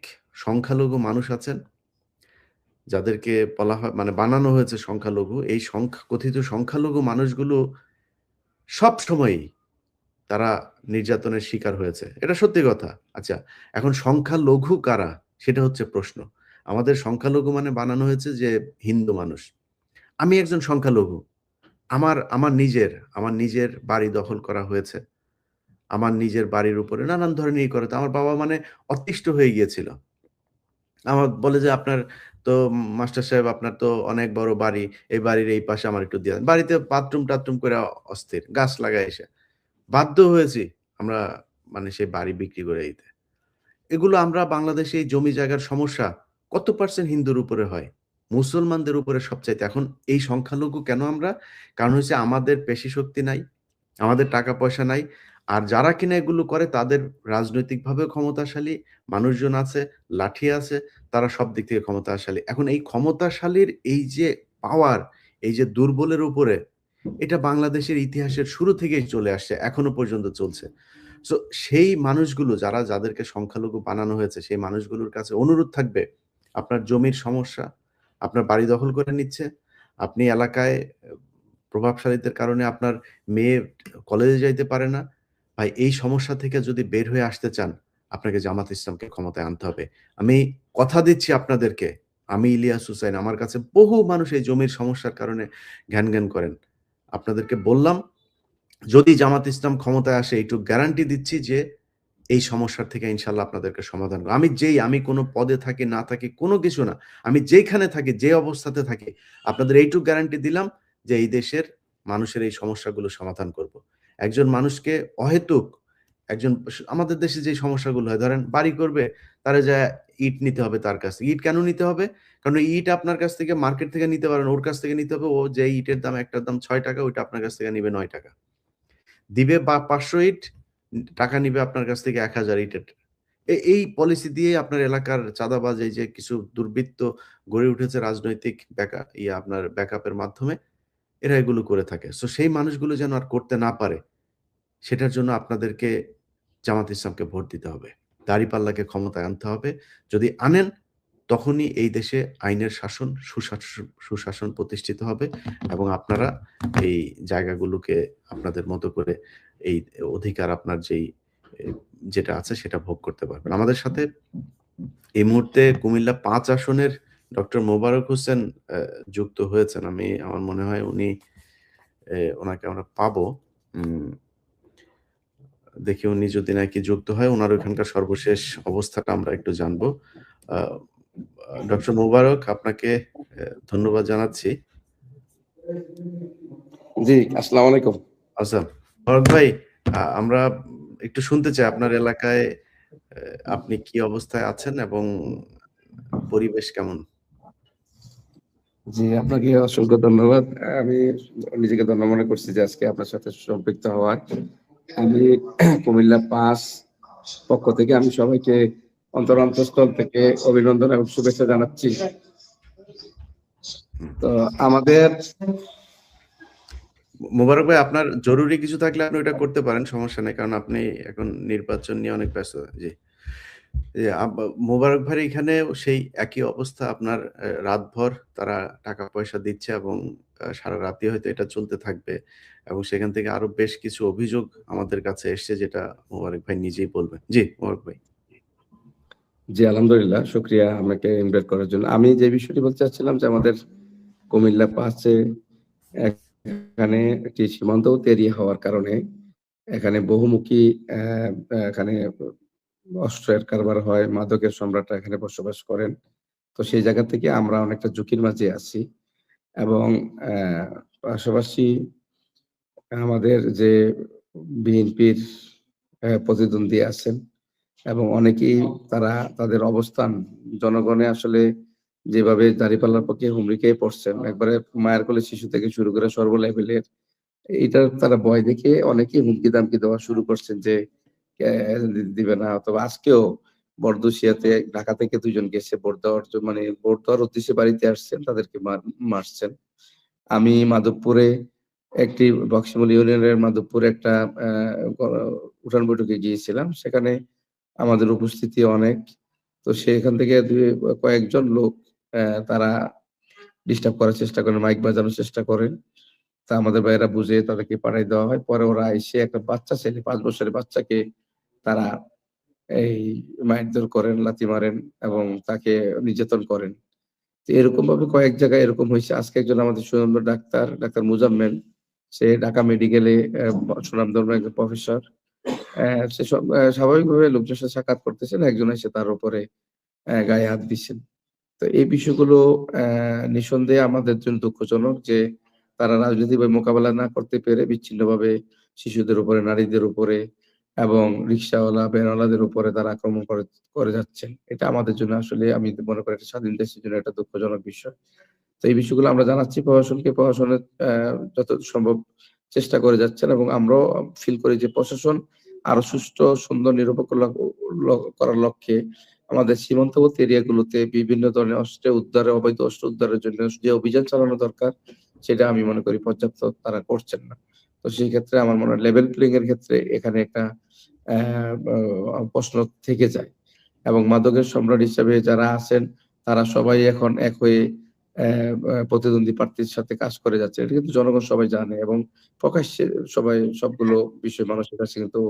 সংখ্যালঘু মানুষ আছেন, যাদেরকে বলা হয় মানে বানানো হয়েছে সংখ্যালঘু। এই কথিত সংখ্যালঘু মানুষগুলো সবসময়ই তারা নির্যাতনের শিকার হয়েছে। এটা সত্যি কথা। আচ্ছা, এখন সংখ্যালঘু কারা? সেটা হচ্ছে প্রশ্ন। আমাদের সংখ্যালঘু মানে বানানো হয়েছে যে হিন্দু মানুষ। আমি একজন সংখ্যালঘু। আমার নিজের বাড়ি দখল করা হয়েছে। আমার নিজের বাড়ির উপরে নানান ধরনের ই করে। তো আমার বাবা মানে অতিষ্ঠ হয়ে গিয়েছিল। আমার বলে যে, "আপনার তো মাস্টার সাহেব আপনার তো অনেক বড় বাড়ি। এই বাড়ির এই পাশে আমার একটু দিয়ে দেন।" বাড়িতে বাথরুম-টাথরুম করে অস্থির। গাছ লাগায় এসে। বাধ্য হয়েছি আমরা মানে সেই বাড়ি বিক্রি করে দিতে। এগুলো আমরা বাংলাদেশে এই জমি জায়গার সমস্যা কত পার্সেন্ট হিন্দুর উপরে হয়? মুসলমানদের উপরে সবচাইতে। এখন এই সংখ্যালঘু কেন আমরা? কারণ হচ্ছে আমাদের পেশি শক্তি নাই, আমাদের টাকা পয়সা নাই। আর যারা কিনা এগুলো করে তাদের রাজনৈতিকভাবেও ক্ষমতাশালী মানুষজন আছে, লাঠি আছে, তারা সব দিক থেকে ক্ষমতাশালী। এখন এই ক্ষমতাশালীর এই যে পাওয়ার, এই যে দুর্বলের উপরে, এটা বাংলাদেশের ইতিহাসের শুরু থেকেই চলে আসছে, এখনো পর্যন্ত চলছে। সো সেই মানুষগুলো যাদেরকে সংখ্যালঘু বানানো হয়েছে, সেই মানুষগুলোর কাছে অনুরোধ থাকবে, আপনার জমির সমস্যা, আপনার বাড়ি দখল করে নিচ্ছে, আপনি এলাকায় প্রভাবশালীদের কারণে আপনার মেয়ে কলেজে যাইতে পারে না। ভাই, এই সমস্যা থেকে যদি বের হয়ে আসতে চান, আপনাকে জামাত ইসলামকে ক্ষমতায় আনতে হবে। আমি কথা দিচ্ছি আপনাদেরকে, আমি ইলিয়াস হুসাইন, আমার কাছে বহু মানুষ এই জমির সমস্যার কারণে ঘ্যান করেন। আপনাদেরকে বললাম, যদি জামাত ইসলাম ক্ষমতায় আসে এইটুকু গ্যারান্টি দিচ্ছি যে এই সমস্যার থেকে ইনশাআল্লাহ আপনাদেরকে সমাধান করব। আমি কোনো পদে থাকি না থাকি কোনো কিছু না। আমি যেইখানে থাকি, যে অবস্থাতে থাকি, আপনাদের এইটুকু গ্যারান্টি দিলাম যে এই দেশের মানুষের এই সমস্যাগুলো সমাধান করব। একজন মানুষকে অহেতুক আমাদের দেশে যে সমস্যাগুলো হয়, ধরেন বাড়ি করবে, তারে যায়া ইট নিতে হবে তার কাছ থেকে। ইট কেন নিতে হবে? কারণ ওই ইট আপনার কাছ থেকে মার্কেট থেকে নিতে পারেন, ওর কাছ থেকে নিতে হবে। ও যে ইটের দাম, একটার দাম ৳৬, ওইটা আপনার কাছ থেকে নিবে ৳৯। দিবে বা ৫০০ ইট, টাকা নিবে আপনার কাছ থেকে ১,০০০ ইটের। এই পলিসি দিয়ে আপনার এলাকার চাঁদাবাজ, এই যে কিছু দুর্বৃত্ত গড়ে উঠেছে রাজনৈতিক আপনার ব্যাকআপের মাধ্যমে, এরা এগুলো করে থাকে। সো সেই মানুষগুলো যেন আর করতে না পারে, সেটার জন্য আপনাদেরকে জামাত ইসলামকে ভোট দিতে হবে। দাঁড়িপাল্লাকে ক্ষমতায় আনতে হবে। যদি আনেন, তখনই এই দেশে আইনের শাসন, সুশাসন প্রতিষ্ঠিত হবে এবং আপনারা এই জায়গাগুলোকে আপনাদের মতো করে এই অধিকার আপনার যেটা আছে সেটা ভোগ করতে পারবেন। আমাদের সাথে এই মুহূর্তে কুমিল্লা ৫ আসনের ডক্টর মোবারক হোসেন যুক্ত হয়েছেন। আমার মনে হয় উনাকে আমরা পাবো। দেখি উনি যদি নাকি যুক্ত হয়, উনার ওখানকার সর্বশেষ অবস্থাটা আমরা একটু জানবো। ডক্টর মোবারক, আপনাকে ধন্যবাদ জানাচ্ছি। জি, আসসালামু আলাইকুম। আচ্ছা, মোবারক ভাই, আমরা একটু শুনতে চাই আপনার এলাকায় আপনি কি অবস্থায় আছেন এবং পরিবেশ কেমন? জি, আপনাকে অসংখ্য ধন্যবাদ। আমি নিজেকে ধন্য মনে করছি যে আজকে আপনার সাথে সম্পৃক্ত হওয়ার। আমি কুমিল্লা ৫ পক্ষ থেকে আমি সবাইকে অন্তরস্থল থেকে অভিনন্দন এবং শুভেচ্ছা জানাচ্ছি। তো আমাদের মোবারক ভাই, আপনার জরুরি কিছু থাকলে আপনি ওটা করতে পারেন, সমস্যা নেই, কারণ আপনি এখন নির্বাচন নিয়ে অনেক ব্যস্ত। জি, মোবারক ভাইয়ের এখানেও সেই একই অবস্থা। আপনার রাতভর তারা টাকা পয়সা দিচ্ছে এবং সারা রাতই হয়তো এটা চলতে থাকবে, এবং সেখান থেকে আরো বেশ কিছু অভিযোগ আমাদের কাছে এসছে, যেটা মোবারক ভাই নিজেই বলবেন। জি মোবারক ভাই। জি, আলহামদুলিল্লাহ, শুকরিয়া আমাকে ইনভাইট করার জন্য। আমি যে বিষয়টি বলতে চাচ্ছিলাম যে আমাদের কুমিল্লা ৫-এ এখানে একটি সীমান্তবর্তী এরিয়া হওয়ার কারণে এখানে বহুমুখী এখানে অস্ত্রের কারবার হয়, মাদকের সম্রাটরা এখানে বসবাস করেন। তো সেই জায়গা থেকে আমরা অনেকটা ঝুঁকির মাঝে আছি এবং পাশাপাশি আমাদের যে বিএনপির প্রতিদ্বন্দ্বী আছেন এবং অনেকেই তারা তাদের অবস্থান জনগণে আসলে যেভাবে দাঁড়িপাল্লার পক্ষে হুমড়ি খেয়ে পড়ছেন, একবারে মায়ের কোলে শিশু থেকে শুরু করে সর্ব লেভেলের, এইটার তারা ভয় দেখে অনেকেই হুমকি-দামকি দেওয়া শুরু করছেন যে দিবে না। অথবা আজকেও বরদুশিয়াতে ঢাকা থেকে ২ জন গেছে ভোট দেওয়ার মানে ভোট দেওয়ার উদ্দেশ্যে বাড়িতে আসছেন, তাদেরকে মারছেন। আমি মাধবপুরে একটি বক্সিমূল ইউনিয়নের মাধবপুরে একটা গ উঠান বৈঠকে গিয়েছিলাম। সেখানে আমাদের উপস্থিতি অনেক। তো সেখান থেকে কয়েকজন লোক তারা ডিস্টার্ব করার চেষ্টা করেন, মাইক বাজানোর চেষ্টা করেন। তা আমাদের ভাইয়েরা বুঝে তাদেরকে পাঠায় দেওয়া হয়। পরে ওরা এসে একটা বাচ্চা ছেলে, ৫ বছরের বাচ্চাকে তারা এই মারধর করেন, লাথি মারেন এবং তাকে নির্যাতন করেন। তো এরকমভাবে কয়েক জায়গায় এরকম হইছে। আজকে একজন আমাদের সুনামধন্য ডাক্তার মুজাম্মেল, সে ঢাকা মেডিকেলে সুনামধন্য একজন প্রফেসর। সে স্বাভাবিকভাবে লোকজনের সাথে সাক্ষাৎ করতেছেন। একজন এসে তার উপরে গায়ে হাত দিচ্ছেন। তো এই বিষয়গুলো নিঃসন্দেহে আমাদের জন্য দুঃখজনক যে তারা রাজনৈতিকভাবে মোকাবেলা না করতে পেরে বিচ্ছিন্নভাবে শিশুদের উপরে, নারীদের উপরে এবং রিক্শাওয়ালা, ভ্যানওয়ালাদের উপরে তারা আক্রমণ করে যাচ্ছেন। এটা আমাদের জন্য আসলে আমি মনে করি একটা স্বাধীন দেশের জন্য একটা দুঃখজনক বিষয়। তো এই বিষয়গুলো আমরা জানাচ্ছি প্রশাসনকে। প্রশাসনের যত সম্ভব চেষ্টা করে যাচ্ছেন এবং আমরাও ফিল করি যে প্রশাসন আরো সুষ্ঠু, সুন্দর, নিরপেক্ষ করার লক্ষ্যে আমাদের সীমান্তবর্তী এরিয়াগুলোতে বিভিন্ন ধরনের অবৈধ অস্ত্র উদ্ধারের জন্য যে অভিযান চালানো দরকার, সেটা আমি মনে করি পর্যাপ্ত তারা করছেন না। তো সেই ক্ষেত্রে আমার মনে হয় লেভেল প্লেইং এর ক্ষেত্রে এখানে একটা প্রশ্ন থেকে যায় এবং মাদকের সম্রাট হিসেবে যারা আছেন তারা সবাই এখন এক হয়ে প্রতিদ্বন্দ্বী প্রার্থীর সাথে কাজ করে যাচ্ছে। এটা কিন্তু জনগণ সবাই জানে এবং প্রকাশ্যে সবাই সবগুলো বিষয় মানুষের কাছে কিন্তু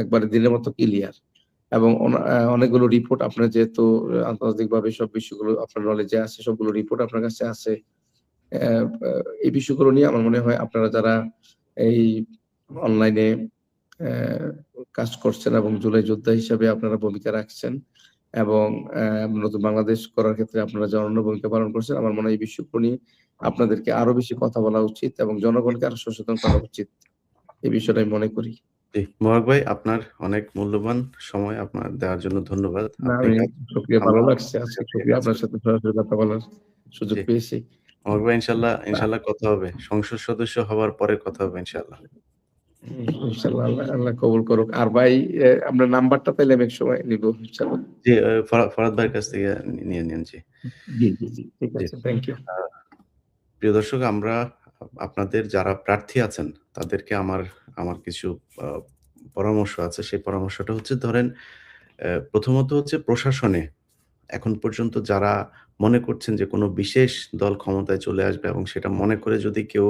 একবারে দিনের মতো ক্লিয়ার এবং অনেকগুলো রিপোর্ট আপনার যেহেতু আন্তর্জাতিকভাবে সব বিষয়গুলো আপনার নলেজে আছে, সবগুলো রিপোর্ট আপনার কাছে আছে। অ্যা আ এই বিষয়গুলো নিয়ে আমার মনে হয় আপনারা যারা এই অনলাইনে অ্যা কাজ করছেন এবং জুলাই যোদ্ধা হিসাবে আপনারা ভূমিকা রাখছেন এবং নতুন বাংলাদেশ করার ক্ষেত্রে আপনারা যে অনন্য ভূমিকা পালন করছেন, আমার মনে হয় এই বিষয়গুলো নিয়ে আপনাদেরকে আরো বেশি কথা বলা উচিত এবং জনগণকে আরো সচেতন করা উচিত। এই বিষয়টা আমি মনে করি। জি, মোবারক ভাই, আপনার অনেক মূল্যবান সময় আপনার দেওয়ার জন্য ধন্যবাদ। না, আপনি আমি শুকরিয়া, ভালো লাগছে আজকে ঠিক আছে। আপনার সাথে সরাসরি কথা বলার সুযোগ জি, পেয়েছি। মোবারক ভাই, ইনশাআল্লাহ কথা হবে। সংসদ সদস্য হওয়ার পরে কথা হবে ইনশাআল্লাহ। ইনশাআল্লাহ আল্লাহ আল্লাহ কবুল করুক। আর ভাই আপনার নাম্বারটা তাইলে আমি একসময় নিব ইনশাআল্লাহ। জি, ফরহাদ ভাইয়ের কাছ থেকে নিয়ে নিন। জি, জি। ঠিক জি। আছে। Thank you. আ প্রিয় দর্শক, আমরা আপনাদের যারা প্রার্থী আছেন তাদেরকে আমার কিছু আ পরামর্শ আছে। সেই পরামর্শটা হচ্ছে, ধরেন প্রথমত হচ্ছে প্রশাসনে এখন পর্যন্ত যারা মনে করছেন যে কোনো বিশেষ দল ক্ষমতায় চলে আসবে এবং সেটা মনে করে যদি কেউ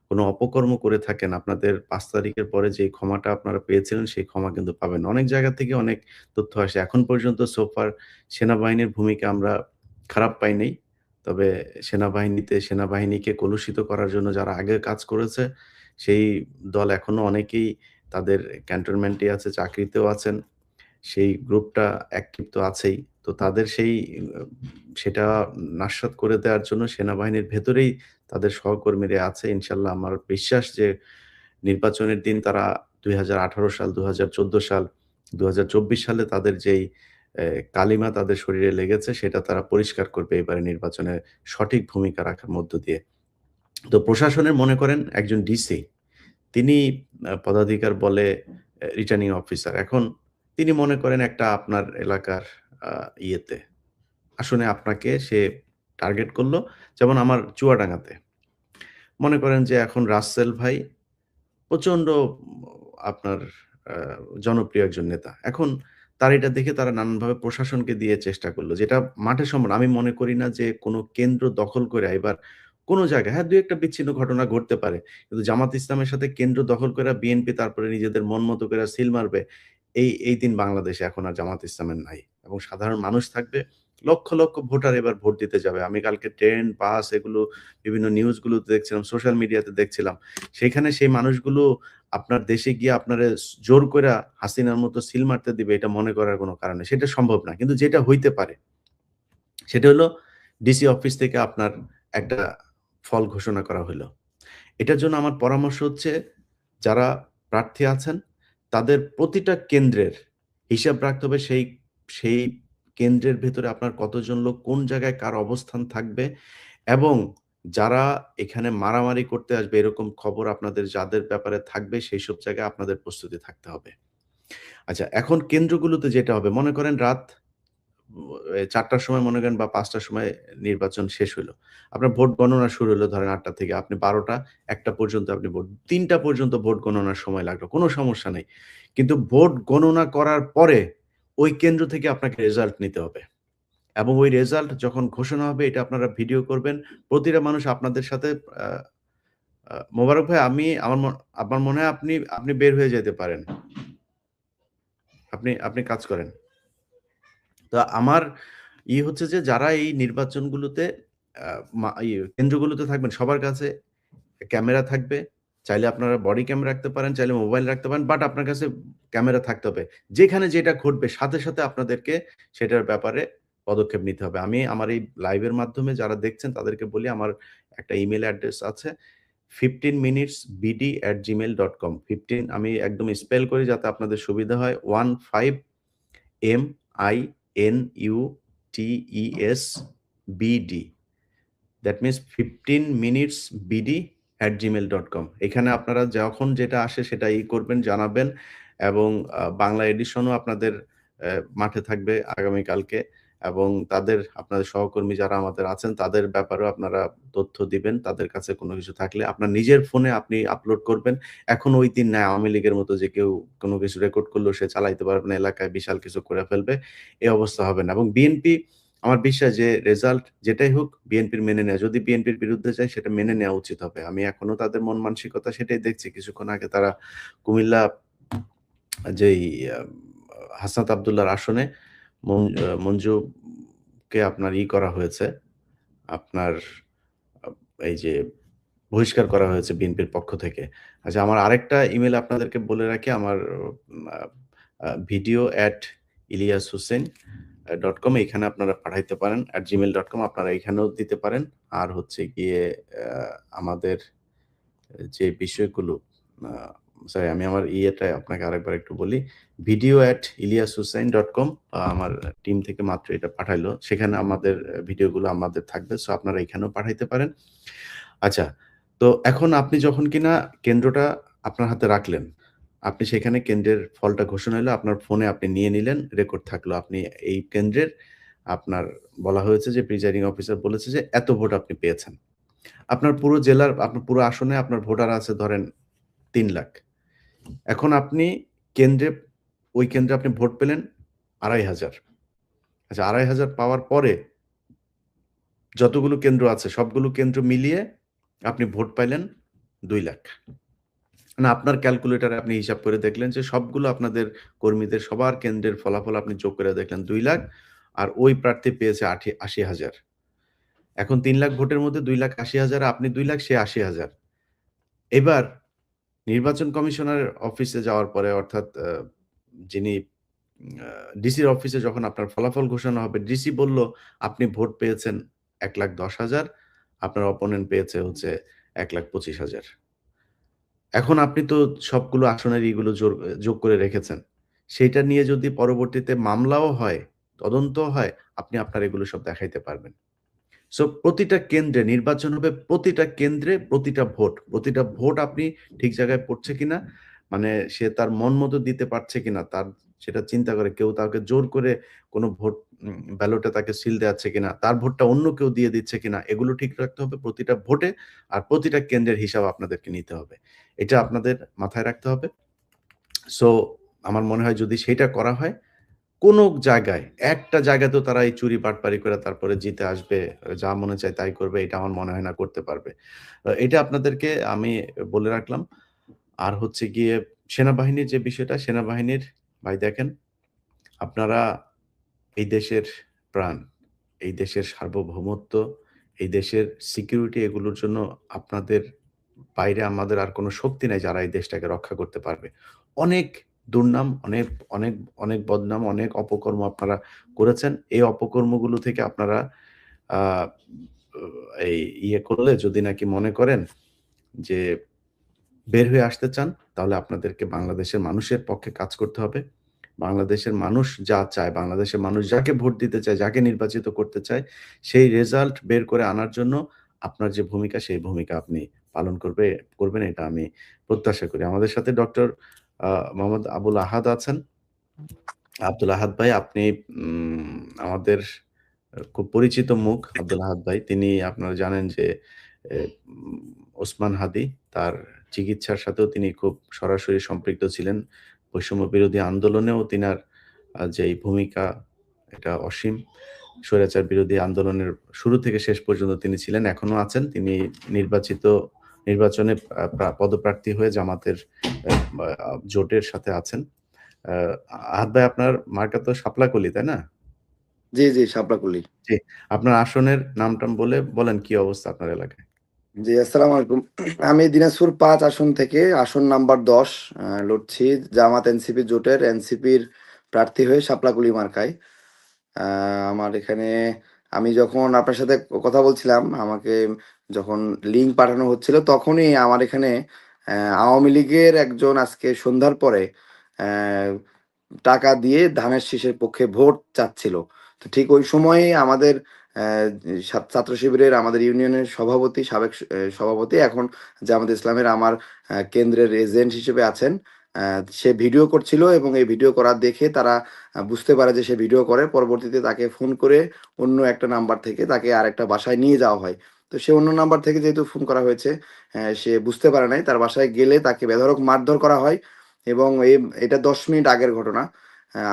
কোনো অপকর্ম করে থাকেন, আপনাদের ৫ তারিখের পরে যে ক্ষমাটা আপনারা পেয়েছিলেন সেই ক্ষমা কিন্তু পাবেন না। অনেক জায়গা থেকে অনেক তথ্য আসে। এখন পর্যন্ত সো ফার সেনাবাহিনীর ভূমিকা আমরা খারাপ পাই নাই। তবে সেনাবাহিনীকে কলুষিত করার জন্য যারা আগে কাজ করেছে, সেই দল এখনো অনেকেই তাদের ক্যান্টনমেন্টে আছে, চাকরিতেও আছেন। সেই গ্রুপটা অ্যাক্টিভ তো আছেই। তো তাদের সেটা নাশাত করে দেওয়ার জন্য সেনাবাহিনীর ভেতরেই তাদের সহকর্মীরা আছে। ইনশাআল্লাহ আমার বিশ্বাস যে নির্বাচনের দিন তারা ২০১৮ সাল, ২০১৪ সাল, ২০২৪ সালে তাদের যেই কালিমা তাদের শরীরে লেগেছে সেটা তারা পরিষ্কার করবে এবারে নির্বাচনে সঠিক ভূমিকা রাখার মধ্য দিয়ে। তো প্রশাসনের মনে করেন একজন ডিসি, তিনি পদাধিকার বলে রিটার্নিং অফিসার। এখন তিনি মনে করেন একটা আপনার এলাকার আ ইয়েতে আসনে আপনাকে সে টার্গেট করল। যেমন আমার চুয়াডাঙ্গাতে। মনে করেন যে এখন রাসেল ভাই প্রচন্ড আপনার আ জনপ্রিয় একজন নেতা। এখন তার এটা দেখে তারা নানানভাবে প্রশাসনকে দিয়ে চেষ্টা করল। যেটা মাঠে আমি মনে করি না যে কোনো কেন্দ্র দখল করে এবার কোনো জায়গায় ২ একটা বিচ্ছিন্ন ঘটনা ঘটতে পারে। কিন্তু জামাত ইসলামের সাথে কেন্দ্র দখল করে বিএনপি তারপরে নিজেদের মন মতো করে সিল মারবে। এই দিন বাংলাদেশে এখন আর জামাত ইসলামের নাই। এবং সাধারণ মানুষ থাকবে। লক্ষ, লক্ষ ভোটার এবার ভোট দিতে যাবে। আমি কালকে ট্রেন, বাস এগুলো বিভিন্ন নিউজগুলোতে দেখছিলাম, সোশ্যাল মিডিয়াতে দেখছিলাম। সেখানে সেই মানুষগুলো আপনার দেশে গিয়ে আপনারে জোর কইরা হাসিনার মতো সিল মারতে দিবে এটা মনে করার কোনো কারণ নেই। সেটা সম্ভব না। কিন্তু যেটা হইতে পারে সেটা হলো ডিসি অফিস থেকে আপনার একটা ফল ঘোষণা করা হইলো। এটার জন্য আমার পরামর্শ হচ্ছে যারা প্রার্থী আছেন তাদের প্রতিটা কেন্দ্রের হিসাব রাখতে হবে সেই কেন্দ্রের ভেতরে আপনার কতজন লোক কোন জায়গায় কার অবস্থান থাকবে এবং যারা এখানে মারামারি করতে আসবে এরকম খবর আপনাদের যাদের ব্যাপারে থাকবে সেইসব জায়গায় আপনাদের প্রস্তুতি থাকতে হবে। আচ্ছা এখন কেন্দ্রগুলোতে যেটা হবে মনে করেন রাত ৪টার সময় মনে করেন বা ৫টার সময় নির্বাচন শেষ হইলো। আপনার ভোট গণনা শুরু হলো ধরেন ৮টা থেকে। আপনি ১২টা, ১টা পর্যন্ত আপনি ৩টা পর্যন্ত ভোট গণনার সময় লাগলো। কোনো সমস্যা নেই। কিন্তু ভোট গণনা করার পরে ওই কেন্দ্র থেকে আপনাকে রেজাল্ট নিতে হবে। এবং ওই রেজাল্ট যখন ঘোষণা হবে এটা আপনারা ভিডিও করবেন। প্রতিটা মানুষ আপনাদের সাথে আ আ মোবারক ভাই আমার মনে হয় আপনি বের হয়ে যেতে পারেন। আপনি কাজ করেন। তো আমার হচ্ছে যে যারা এই নির্বাচনগুলোতে আ কেন্দ্রগুলোতে থাকবেন সবার কাছে ক্যামেরা থাকবে। চাইলে আপনারা বডি ক্যামেরা রাখতে পারেন, চাইলে মোবাইল রাখতে পারেন। বাট আপনার কাছে ক্যামেরা থাকতে হবে। যেখানে যেটা ঘটবে সাথে, সাথে আপনাদেরকে সেটার ব্যাপারে পদক্ষেপ নিতে হবে। আমি আমার এই লাইভের মাধ্যমে যারা দেখছেন তাদেরকে বলি আমার একটা ইমেইল অ্যাড্রেস আছে 15minutesbd@gmail.com 15 আমি একদম স্পেল করি যাতে আপনাদের সুবিধা হয় 15minutesbd দ্যাট মিনস 15minutesbd@gmail.com এখানে আপনারা যখন যেটা আসে সেটা করবেন, জানাবেন এবং বাংলা এডিশনও আপনাদের মাঠে থাকবে আগামীকালকে এবং আপনাদের সহকর্মী যারা আমাদের আছেন তাদের ব্যাপারেও আপনারা তথ্য দিবেন। তাদের কাছে কোনো কিছু থাকলে আপনার নিজের ফোনে আপনি আপলোড করবেন। এখন ওই দিন নাই আওয়ামী লীগের মতো যে কেউ কোনো কিছু রেকর্ড করলেও সে চালাইতে পারবে না, এলাকায় বিশাল কিছু করে ফেলবে। এই অবস্থা হবে না এবং বিএনপি আমার বিশ্বাস যে রেজাল্ট যেটাই হোক বিএনপির মেনে নেয়া। যদি বিএনপির বিরুদ্ধে যায় সেটা মেনে নেওয়া উচিত হবে। আমি এখনো তাদের মন মানসিকতা সেটাই দেখছি। কিছুক্ষণ আগে তারা কুমিল্লা যেই হাসনাত আব্দুল্লাহর আসনে মঞ্জুকে আপনার করা হয়েছে। আপনার এই যে বহিষ্কার করা হয়েছে বিএনপির পক্ষ থেকে। আচ্ছা আমার আরেকটা ইমেইল আপনাদেরকে বলে রাখি আমার আ আ video@ilyashussein.com এখানে আপনারা পাঠাইতে পারেন @gmail.com আপনারা এখানেও দিতে পারেন। আর হচ্ছে গিয়ে আমাদের যে বিষয়গুলো আ সরি আমি আমার আপনাকে আরেকবার একটু বলি। video@ilyashussein.com আমার টিম থেকে মাত্র এটা পাঠাইলো। সেখানে আমাদের ভিডিওগুলো আমাদের থাকবে। সো আপনারা এখানেও পাঠাইতে পারেন। আচ্ছা, তো এখন আপনি যখন কিনা কেন্দ্রটা আপনার হাতে রাখলেন, আপনি সেখানে কেন্দ্রের ফলটা ঘোষণা হলো আপনার ফোনে আপনি নিয়ে নিলেন, রেকর্ড থাকলো। আপনি এই কেন্দ্রের আপনার বলা হয়েছে যে প্রিজাইডিং অফিসার বলেছে যে এত ভোট আপনি পেয়েছেন। আপনার পুরো জেলার আপনার পুরো আসনে আপনার ভোটার আছে ধরেন ৩ লাখ। এখন আপনি ওই কেন্দ্রে আপনি ভোট পেলেন ২৫০০। আচ্ছা ২৫০০ পাওয়ার পরে যতগুলো কেন্দ্র আছে সবগুলো কেন্দ্র মিলিয়ে আপনি ভোট পাইলেন ২ লাখ। না আপনার ক্যালকুলেটরে আপনি হিসাব করে দেখলেন যে সবগুলো আপনাদের কর্মীদের সবার কেন্দ্রের ফলাফল আপনি যোগ করে দেখলেন ২ লাখ আর ওই প্রার্থী পেয়েছে ৮০,০০০। এখন ৩ লাখ ভোটের মধ্যে ২,৮০,০০০ আপনি ২ লাখ সে ৮০,০০০। এবার নির্বাচন কমিশনার অফিসে যাওয়ার পরে অর্থাৎ যিনি ডিসির অফিসে যখন আপনার ফলাফল ঘোষণা হবে, ডিসি বলল আপনি ভোট পেয়েছেন ১,১০,০০০ আপনার অপোনেন্ট পেয়েছে হচ্ছে ১,২৫,০০০। এখন আপনি তো সবগুলো আসনের যোগ করে রেখেছেন। সেইটা নিয়ে যদি পরবর্তীতে মামলাও হয়, তদন্ত হয়, আপনি আপনার এগুলো সব দেখাইতে পারবেন। সো প্রতিটা কেন্দ্রে নির্বাচন হবে, প্রতিটা কেন্দ্রে প্রতিটা ভোট আপনি ঠিক জায়গায় পড়ছে কিনা, মানে সে তার মন মতো দিতে পারছে কিনা, তার সেটা চিন্তা করে কেউ তাকে জোর করে কোনো ভোট ব্যালটে তাকে সিল দেওয়াচ্ছে কিনা, তার ভোটটা অন্য কেউ দিয়ে দিচ্ছে কিনা, এগুলো ঠিক রাখতে হবে প্রতিটা ভোটে। আর প্রতিটা কেন্দ্রের হিসাব আপনাদেরকে নিতে হবে। এটা আপনাদের মাথায় রাখতে হবে। সো আমার মনে হয় যদি সেইটা করা হয়, কোনো জায়গায়, একটা জায়গাতেও তারা এই চুরি বাটপারি করে তারপরে জিতে আসবে, যা মনে চায় তাই করবে, এটা আমার মনে হয় না করতে পারবে। এটা আপনাদেরকে আমি বলে রাখলাম। আর হচ্ছে গিয়ে সেনাবাহিনীর যে বিষয়টা, সেনাবাহিনীর ভাই দেখেন, আপনারা এই দেশের প্রাণ, এই দেশের সার্বভৌমত্ব, এই দেশের সিকিউরিটি, এগুলোর জন্য আপনাদের বাইরে আমাদের আর কোনো শক্তি নাই যারা এই দেশটাকে রক্ষা করতে পারবে। অনেক দুর্নাম, অনেক, অনেক, অনেক বদনাম, অনেক অপকর্ম আপনারা করেছেন। এই অপকর্মগুলো থেকে আপনারা আ এই ইয়ে করলে যদি নাকি মনে করেন যে বের হয়ে আসতে চান, তাহলে আপনাদেরকে বাংলাদেশের মানুষের পক্ষে কাজ করতে হবে। বাংলাদেশের মানুষ যা চায়, বাংলাদেশের মানুষ যাকে ভোট দিতে চায়, যাকে নির্বাচিত করতে চায়, সেই রেজাল্ট বের করে আনার জন্য আপনার যে ভূমিকা, সেই ভূমিকা আপনি পালন করবেন এটা আমি প্রত্যাশা করি। আমাদের সাথে ডক্টর মোহাম্মদ আবুল আহাদ আছেন। আব্দুল আহাদ ভাই, আপনি আমাদের খুব পরিচিত মুখ আব্দুল আহাদ ভাই। তিনি, আপনারা জানেন যে এ উম ওসমান হাদি, তার চিকিৎসার সাথেও তিনি খুব সরাসরি সম্পৃক্ত ছিলেন। বৈষম্য বিরোধী আন্দোলনেও তিনার যেই ভূমিকা, এটা অসীম। স্বৈরাচার বিরোধী আন্দোলনের শুরু থেকে শেষ পর্যন্ত তিনি ছিলেন, এখনো আছেন। তিনি নির্বাচনে পদপ্রার্থী হয়ে জামাতের জোটের সাথে আছেন। আ আহাদ ভাই, আপনার মার্কা তো শাপলাকলি, তাই না? জি, জি, শাপলাকলি। জি। আপনার আসনের নাম-টাম বলে বলেন কি অবস্থা আপনার এলাকায়? জি, আসসালামু আলাইকুম। আমি দিনাজপুর ৫ আসন থেকে আসন নাম্বার ১০ লড়ছি। জামাত এনসিপি জোটের এনসিপির প্রার্থী হয়ে শাপলাকলি মার্কায়। আ আমার এখানে আমি যখন আপনার সাথে কথা বলছিলাম, আমাকে যখন লিঙ্ক পাঠানো হচ্ছিল, তখনই আমার এখানে আওয়ামী লীগের একজন আজকে সন্ধ্যার পরে অ্যা টাকা দিয়ে ধানের শীষের পক্ষে ভোট চাচ্ছিল। তো ঠিক ওই সময়েই আমাদের ছাত্র শিবিরের আমাদের ইউনিয়নের সভাপতি, সাবেক সভাপতি, এখন জামাত ইসলামের আমার কেন্দ্রের এজেন্ট হিসেবে আছেন। সে ভিডিও করছিল এবং এই ভিডিও করা দেখে তারা বুঝতে পারে যে সে ভিডিও করে। পরবর্তীতে তাকে ফোন করে অন্য একটা নাম্বার থেকে তাকে আরেকটা বাসায় নিয়ে যাওয়া হয়। তো সে অন্য নাম্বার থেকে যেহেতু ফোন করা হয়েছে, সে বুঝতে পারে নাই। তার বাসায় গেলে তাকে বেধড়ক মারধর করা হয় এবং এটা ১০ মিনিট আগের ঘটনা।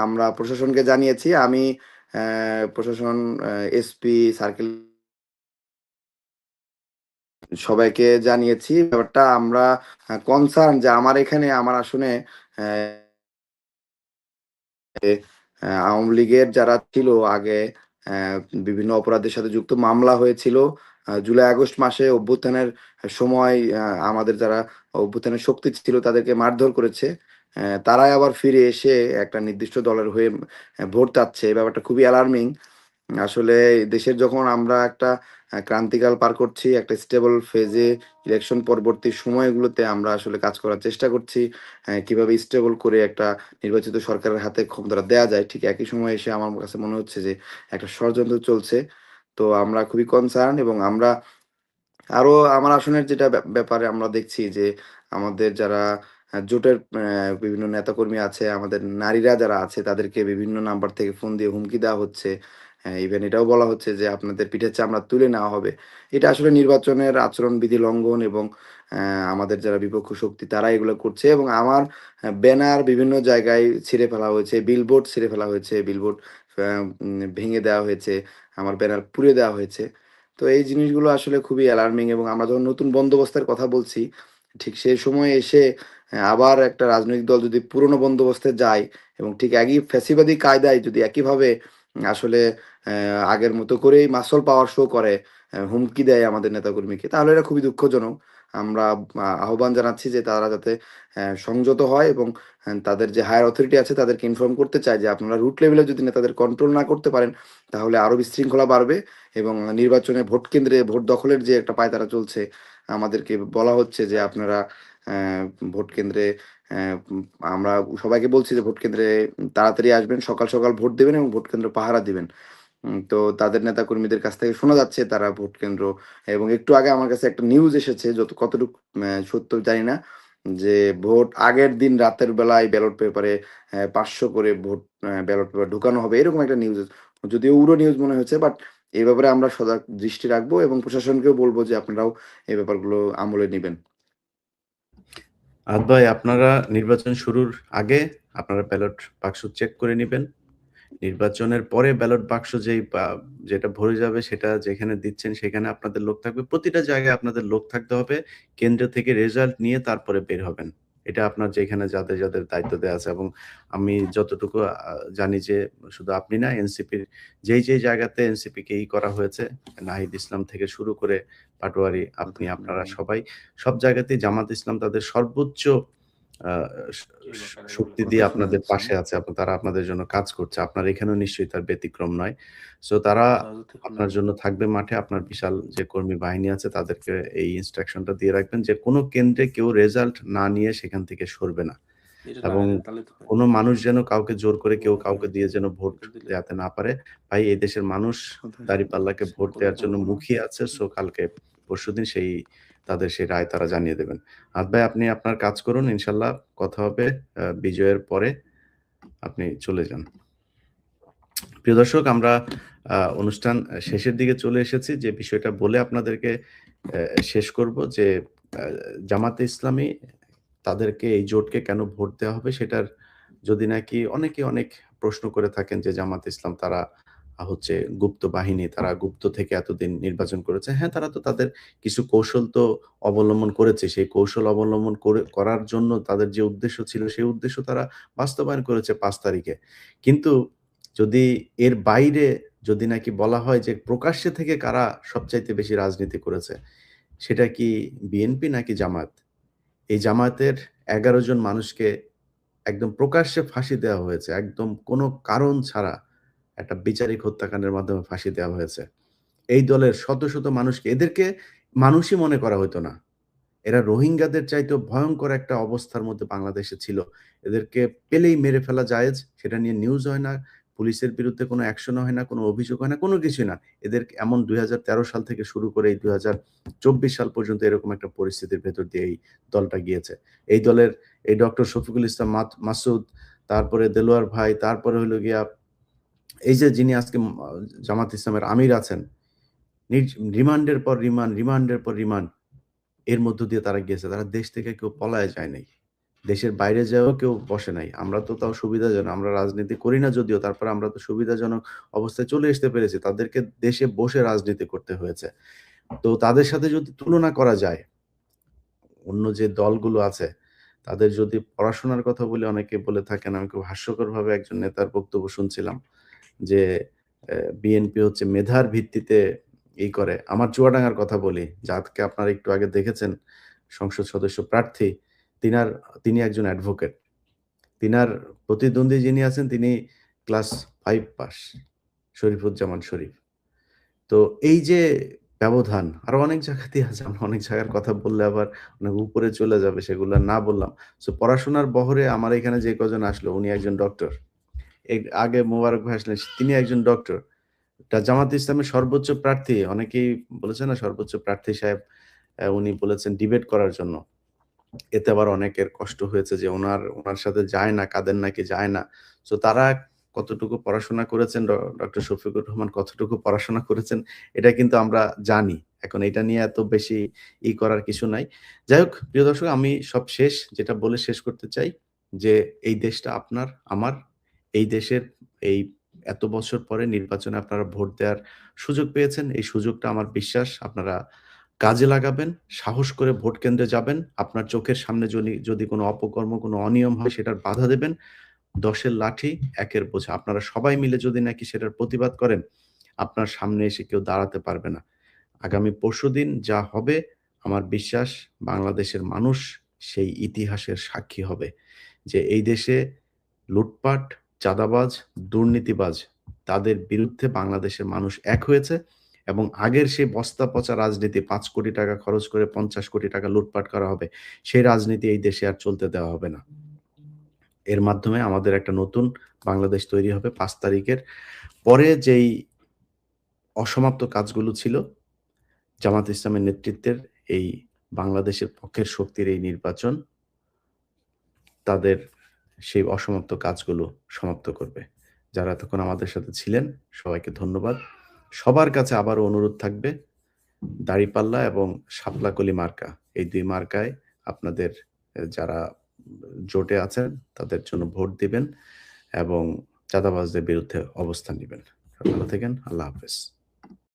আমরা প্রশাসনকে জানিয়েছি। আমি প্রশাসন, এসপি, সার্কেল সবাইকে জানিয়েছি ব্যাপারটা। আমরা কনসার্ন যে আমার এখানে আমার আসনে অ্যা আওয়ামী লীগের যারা ছিল আগে, বিভিন্ন অপরাধের সাথে যুক্ত মামলা হয়েছিল। জুলাই আগস্ট মাসে অভ্যুত্থানের সময় আমাদের যারা অভ্যুত্থানের শক্তি ছিল তাদেরকে মারধর করেছে। তারাই আবার ফিরে এসে একটা নির্দিষ্ট দলের হয়ে ভোট চাচ্ছে। এই ব্যাপারটা খুবই অ্যালার্মিং। আসলে দেশের যখন আমরা একটা ক্রান্তিকাল পার করছি, একটা স্টেবল ফেজে ইলেকশন পরবর্তী সময়গুলোতে আমরা আসলে কাজ করার চেষ্টা করছি। কিভাবে স্টেবল করে একটা নির্বাচিত সরকারের হাতে ক্ষমতাটা দেয়া যায়। ঠিক একই সময়ে এসে আমার কাছে মনে হচ্ছে যে একটা ষড়যন্ত্র চলছে। তো আমরা খুবই কনসার্ন এবং আমরা আরো আমার আসনের যেটা ব্যাপারে আমরা দেখছি যে আমাদের যারা জোটের বিভিন্ন নেতাকর্মী আছে, আমাদের নারীরা যারা আছে তাদেরকে বিভিন্ন নাম্বার থেকে ফোন দিয়ে হুমকি দেওয়া হচ্ছে। ইভেন এটাও বলা হচ্ছে যে আপনাদের পিঠের চামড়া তুলে নেওয়া হবে। এটা আসলে নির্বাচনের আচরণবিধি লঙ্ঘন এবং আমাদের যারা বিপক্ষ শক্তি তারা এগুলো করছে এবং আমার ব্যানার বিভিন্ন জায়গায় ছিঁড়ে ফেলা হয়েছে, বিলবোর্ড ছিঁড়ে ফেলা হয়েছে, বিলবোর্ড ভেঙে দেওয়া হয়েছে, আমার ব্যানার পুড়িয়ে দেওয়া হয়েছে। তো এই জিনিসগুলো আসলে খুবই অ্যালার্মিং এবং আমরা যখন নতুন বন্দোবস্তের কথা বলছি, ঠিক সেই সময়ে এসে আবার একটা রাজনৈতিক দল যদি পুরনো বন্দোবস্তে যায় এবং ঠিক একই ফ্যাসিবাদী কায়দায় যদি একইভাবে আসলে আগের মতো করেই মাসল পাওয়ার শো করে, হুমকি দেয় আমাদের নেতাকর্মীকে, তাহলে এটা খুবই দুঃখজনক। আমরা আহ্বান জানাচ্ছি যে তারা যাতে সংযত হয় এবং তাদের যে হায়ার অথরিটি আছে তাদেরকে ইনফর্ম করতে চায় যে আপনারা রুট লেভেলে যদি নেতাদের কন্ট্রোল না করতে পারেন, তাহলে আরো বিশৃঙ্খলা বাড়বে এবং নির্বাচনে ভোট কেন্দ্রে ভোট দখলের যে একটা পায়তারা চলছে, আমাদেরকে বলা হচ্ছে যে আপনারা ভোট কেন্দ্রে আমরা সবাইকে বলছি যে ভোট কেন্দ্রে তাড়াতাড়ি আসবেন, সকাল সকাল ভোট দেবেন এবং ভোট কেন্দ্র পাহারা দিবেন। তো তাদের নেতাকর্মীদের কাছ থেকে শোনা যাচ্ছে তারা ভোট কেন্দ্র, এবং একটু আগে আমার কাছে একটা নিউজ এসেছে, কতটুকু সত্য জানি না, যে ভোট আগের দিন রাতের বেলায় ব্যালট পেপারে 500 করে ব্যালট পেপার ঢুকানো হবে, এরকম একটা নিউজ, যদিও উড়ো নিউজ মনে হচ্ছে, বাট এই ব্যাপারে আমরা সজাগ দৃষ্টি রাখবো এবং প্রশাসনকেও বলবো যে আপনারাও এই ব্যাপারগুলো আমলে নিবেন। আদ ভাই, আপনারা নির্বাচন শুরুর আগে আপনারা ব্যালট বাক্স চেক করে নেবেন। নির্বাচনের পরে ব্যালট বাক্স যেটা ভরে যাবে সেটা যেখানে দিচ্ছেন সেখানে আপনাদের লোক থাকবে। প্রতিটা জায়গায় আপনাদের লোক থাকতে হবে। কেন্দ্র থেকে রেজাল্ট নিয়ে তারপরে বের হবেন। এটা আপনার যেখানে যাদের দায়িত্ব দেওয়া আছে, এবং আমি যতটুকু জানি যে শুধু আপনি না, এনসিপির যেই জায়গাতে এনসিপিকে করা হয়েছে, নাহিদ ইসলাম থেকে শুরু করে পাটোয়ারি, আপনারা সবাই সব জায়গাতেই জামাত ইসলাম তাদের সর্বোচ্চ শক্তি দিয়ে আপনাদের পাশে আছে, তারা আপনাদের জন্য কাজ করছে। আপনার এখানেও নিশ্চয়ই তার ব্যতিক্রম নয়। সো তারা আপনার জন্য থাকবে মাঠে। আপনার বিশাল যে কর্মী বাহিনী আছে তাদেরকে এই ইনস্ট্রাকশনটা দিয়ে রাখবেন যে কোনো কেন্দ্রে কেউ রেজাল্ট না নিয়ে সেখান থেকে সরবে না, এবং কোনো মানুষ যেন কাউকে জোর করে কেউ কাউকে দিয়ে যেন ভোট দেওয়াতে না পারে। ভাই, এই দেশের মানুষ দাঁড়িপাল্লাকে ভোট দেওয়ার জন্য মুখিয়ে আছে। সো কালকে পরশুদিন তাদের সেই রায় তারা জানিয়ে দেবেন। আদ ভাই, আপনি আপনার কাজ করুন, ইনশাল্লাহ কথা হবে বিজয়ের পরে। আপনি চলে যান। প্রিয় দর্শক, আমরা অনুষ্ঠান শেষের দিকে চলে এসেছি। যে বিষয়টা বলে আপনাদেরকে শেষ করব যে জামাতে ইসলামী তাদেরকে এই জোটকে কেন ভোট দেওয়া হবে, সেটার যদি নাকি অনেকে অনেক প্রশ্ন করে থাকেন যে জামাতে ইসলাম তারা হচ্ছে গুপ্ত বাহিনী, তারা গুপ্ত থেকে এতদিন নির্বাচন করেছে। হ্যাঁ, তারা তো তাদের কিছু কৌশল তো অবলম্বন করেছে। সেই কৌশল অবলম্বন করার জন্য তাদের যে উদ্দেশ্য ছিল সেই উদ্দেশ্য তারা বাস্তবায়ন করেছে 5 তারিখে। কিন্তু যদি এর বাইরে যদি নাকি বলা হয় যে প্রকাশ্যে থেকে কারা সবচাইতে বেশি রাজনীতি করেছে, সেটা কি বিএনপি নাকি জামাত? এই জামায়াতের 11 জন মানুষকে একদম প্রকাশ্যে ফাঁসি দেওয়া হয়েছে। একদম কোনো কারণ ছাড়া একটা বিচারিক হত্যাকাণ্ডের মাধ্যমে ফাঁসি দেওয়া হয়েছে। এই দলের শত শত মানুষকে, এদেরকে মানুষই মনে করা হতো না। এরা রোহিঙ্গাদের চাইতেও ভয়ংকর একটা অবস্থার মধ্যে বাংলাদেশে ছিল। এদেরকে পেলেই মেরে ফেলা জায়েজ, সেটা নিয়ে নিউজ হয় না, পুলিশের বিরুদ্ধে কোনো অ্যাকশন হয় না, কোনো অভিযোগ হয় না, কোনো কিছুই না। এদের এমন 2013 সাল থেকে শুরু করে এই 2024 সাল পর্যন্ত এরকম একটা পরিস্থিতির ভেতর দিয়ে এই দলটা গিয়েছে। এই দলের এই ডক্টর শফিকুল ইসলাম মাসুদ, তারপরে দেলোয়ার ভাই, তারপরে হলো গিয়া এই যে যিনি আজকে জামাত ইসলামের আমির আছেন, রিমান্ডের পর রিমান্ড, এর মধ্য দিয়ে তারা গিয়েছে। তারা দেশ থেকে কেউ পলায় যায় নাই। দেশের বাইরে যাওয়াও কেউ বসে নাই। আমরা তো তাও সুবিধাজনক, আমরা রাজনীতি করি না যদিও, তারপরে আমরা তো সুবিধাজনক অবস্থায় চলে আসতে পেরেছি। তাদেরকে দেশে বসে রাজনীতি করতে হয়েছে। তো তাদের সাথে যদি তুলনা করা যায়, অন্য যে দলগুলো আছে তাদের যদি পড়াশোনার কথা বলে অনেকে বলে থাকেন, আমি খুব হাস্যকরভাবে একজন নেতার বক্তব্য শুনছিলাম যে বিএনপি হচ্ছে মেধার ভিত্তিতে করে। আমার চুয়াডাঙ্গার কথা বলি, যাকে আপনারা একটু আগে দেখেছেন, সংসদ সদস্য প্রার্থী, তিনি একজন অ্যাডভোকেট। তিনার প্রতিদ্বন্দ্বী যিনি আছেন তিনি ক্লাস 5 পাস, শরীফুজ্জামান শরীফ। তো এই যে ব্যবধান আরো অনেক জায়গাতেই আছে। আমরা অনেক জায়গার কথা বললে আবার অনেক উপরে চলে যাবে, সেগুলো না বললাম। সো পড়াশোনার বহরে আমার এখানে যে কজন আসলো, উনি একজন ডক্টর। আগে মোবারক ভাই আসলেন, তিনি একজন ডক্টর। জামাত ইসলামের সর্বোচ্চ প্রার্থী, অনেকেই বলেছেন না সর্বোচ্চ প্রার্থী সাহেব, উনি বলেছেন ডিবেট করার জন্য। এতে আবার অনেকের কষ্ট হয়েছে যে ওনার সাথে যায় না, কাদের নাকি যায় না। সো তারা কতটুকু পড়াশোনা করেছেন, ডক্টর শফিকুর রহমান কতটুকু পড়াশোনা করেছেন, এটা কিন্তু আমরা জানি। এখন এটা নিয়ে এত বেশি করার কিছু নাই। যাই হোক, প্রিয় দর্শক, আমি সব যেটা বলে শেষ করতে চাই যে এই দেশটা আপনার আমার। এই দেশের এই এত বছর পরে নির্বাচনে আপনারা ভোট দেওয়ার সুযোগ পেয়েছেন। এই সুযোগটা আমার বিশ্বাস আপনারা কাজে লাগাবেন, সাহস করে ভোট কেন্দ্রে যাবেন। আপনার চোখের সামনে যদি কোনো অপকর্ম, কোনো অনিয়ম হয় সেটার বাধা দেবেন। 10-এর লাঠি 1-এর বোঝা। আপনারা সবাই মিলে যদি নাকি সেটার প্রতিবাদ করেন, আপনার সামনে এসে কেউ দাঁড়াতে পারবে না। আগামী পরশুদিন যা হবে, আমার বিশ্বাস বাংলাদেশের মানুষ সেই ইতিহাসের সাক্ষী হবে যে এই দেশে লুটপাট, চাঁদাবাজ, দুর্নীতিবাজ, তাদের বিরুদ্ধে বাংলাদেশের মানুষ এক হয়েছে এবং আগের সেই বস্তা পচা রাজনীতি 5 কোটি টাকা খরচ করে 50 কোটি টাকা লুটপাট করা হবে, সেই রাজনীতি এই দেশে আর চলতে দেওয়া হবে না। এর মাধ্যমে আমাদের একটা নতুন বাংলাদেশ তৈরি হবে। 5 তারিখের পরে যেই অসমাপ্ত কাজগুলো ছিল, জামাত ইসলামের নেতৃত্বের এই বাংলাদেশের পক্ষের শক্তির এই নির্বাচন তাদের সেই অসমাপ্ত কাজগুলো সমাপ্ত করবে। যারা এতক্ষণ আমাদের সাথে ছিলেন সবাইকে ধন্যবাদ। সবার কাছে আবারও অনুরোধ থাকবে, দাঁড়িপাল্লা এবং শাপলাকলি মার্কা, এই 2 মার্কায় আপনাদের যারা জোটে আছেন তাদের জন্য ভোট দিবেন এবং চাঁদাবাজদের বিরুদ্ধে অবস্থান নিবেন। ভালো থাকেন। আল্লাহ হাফেজ।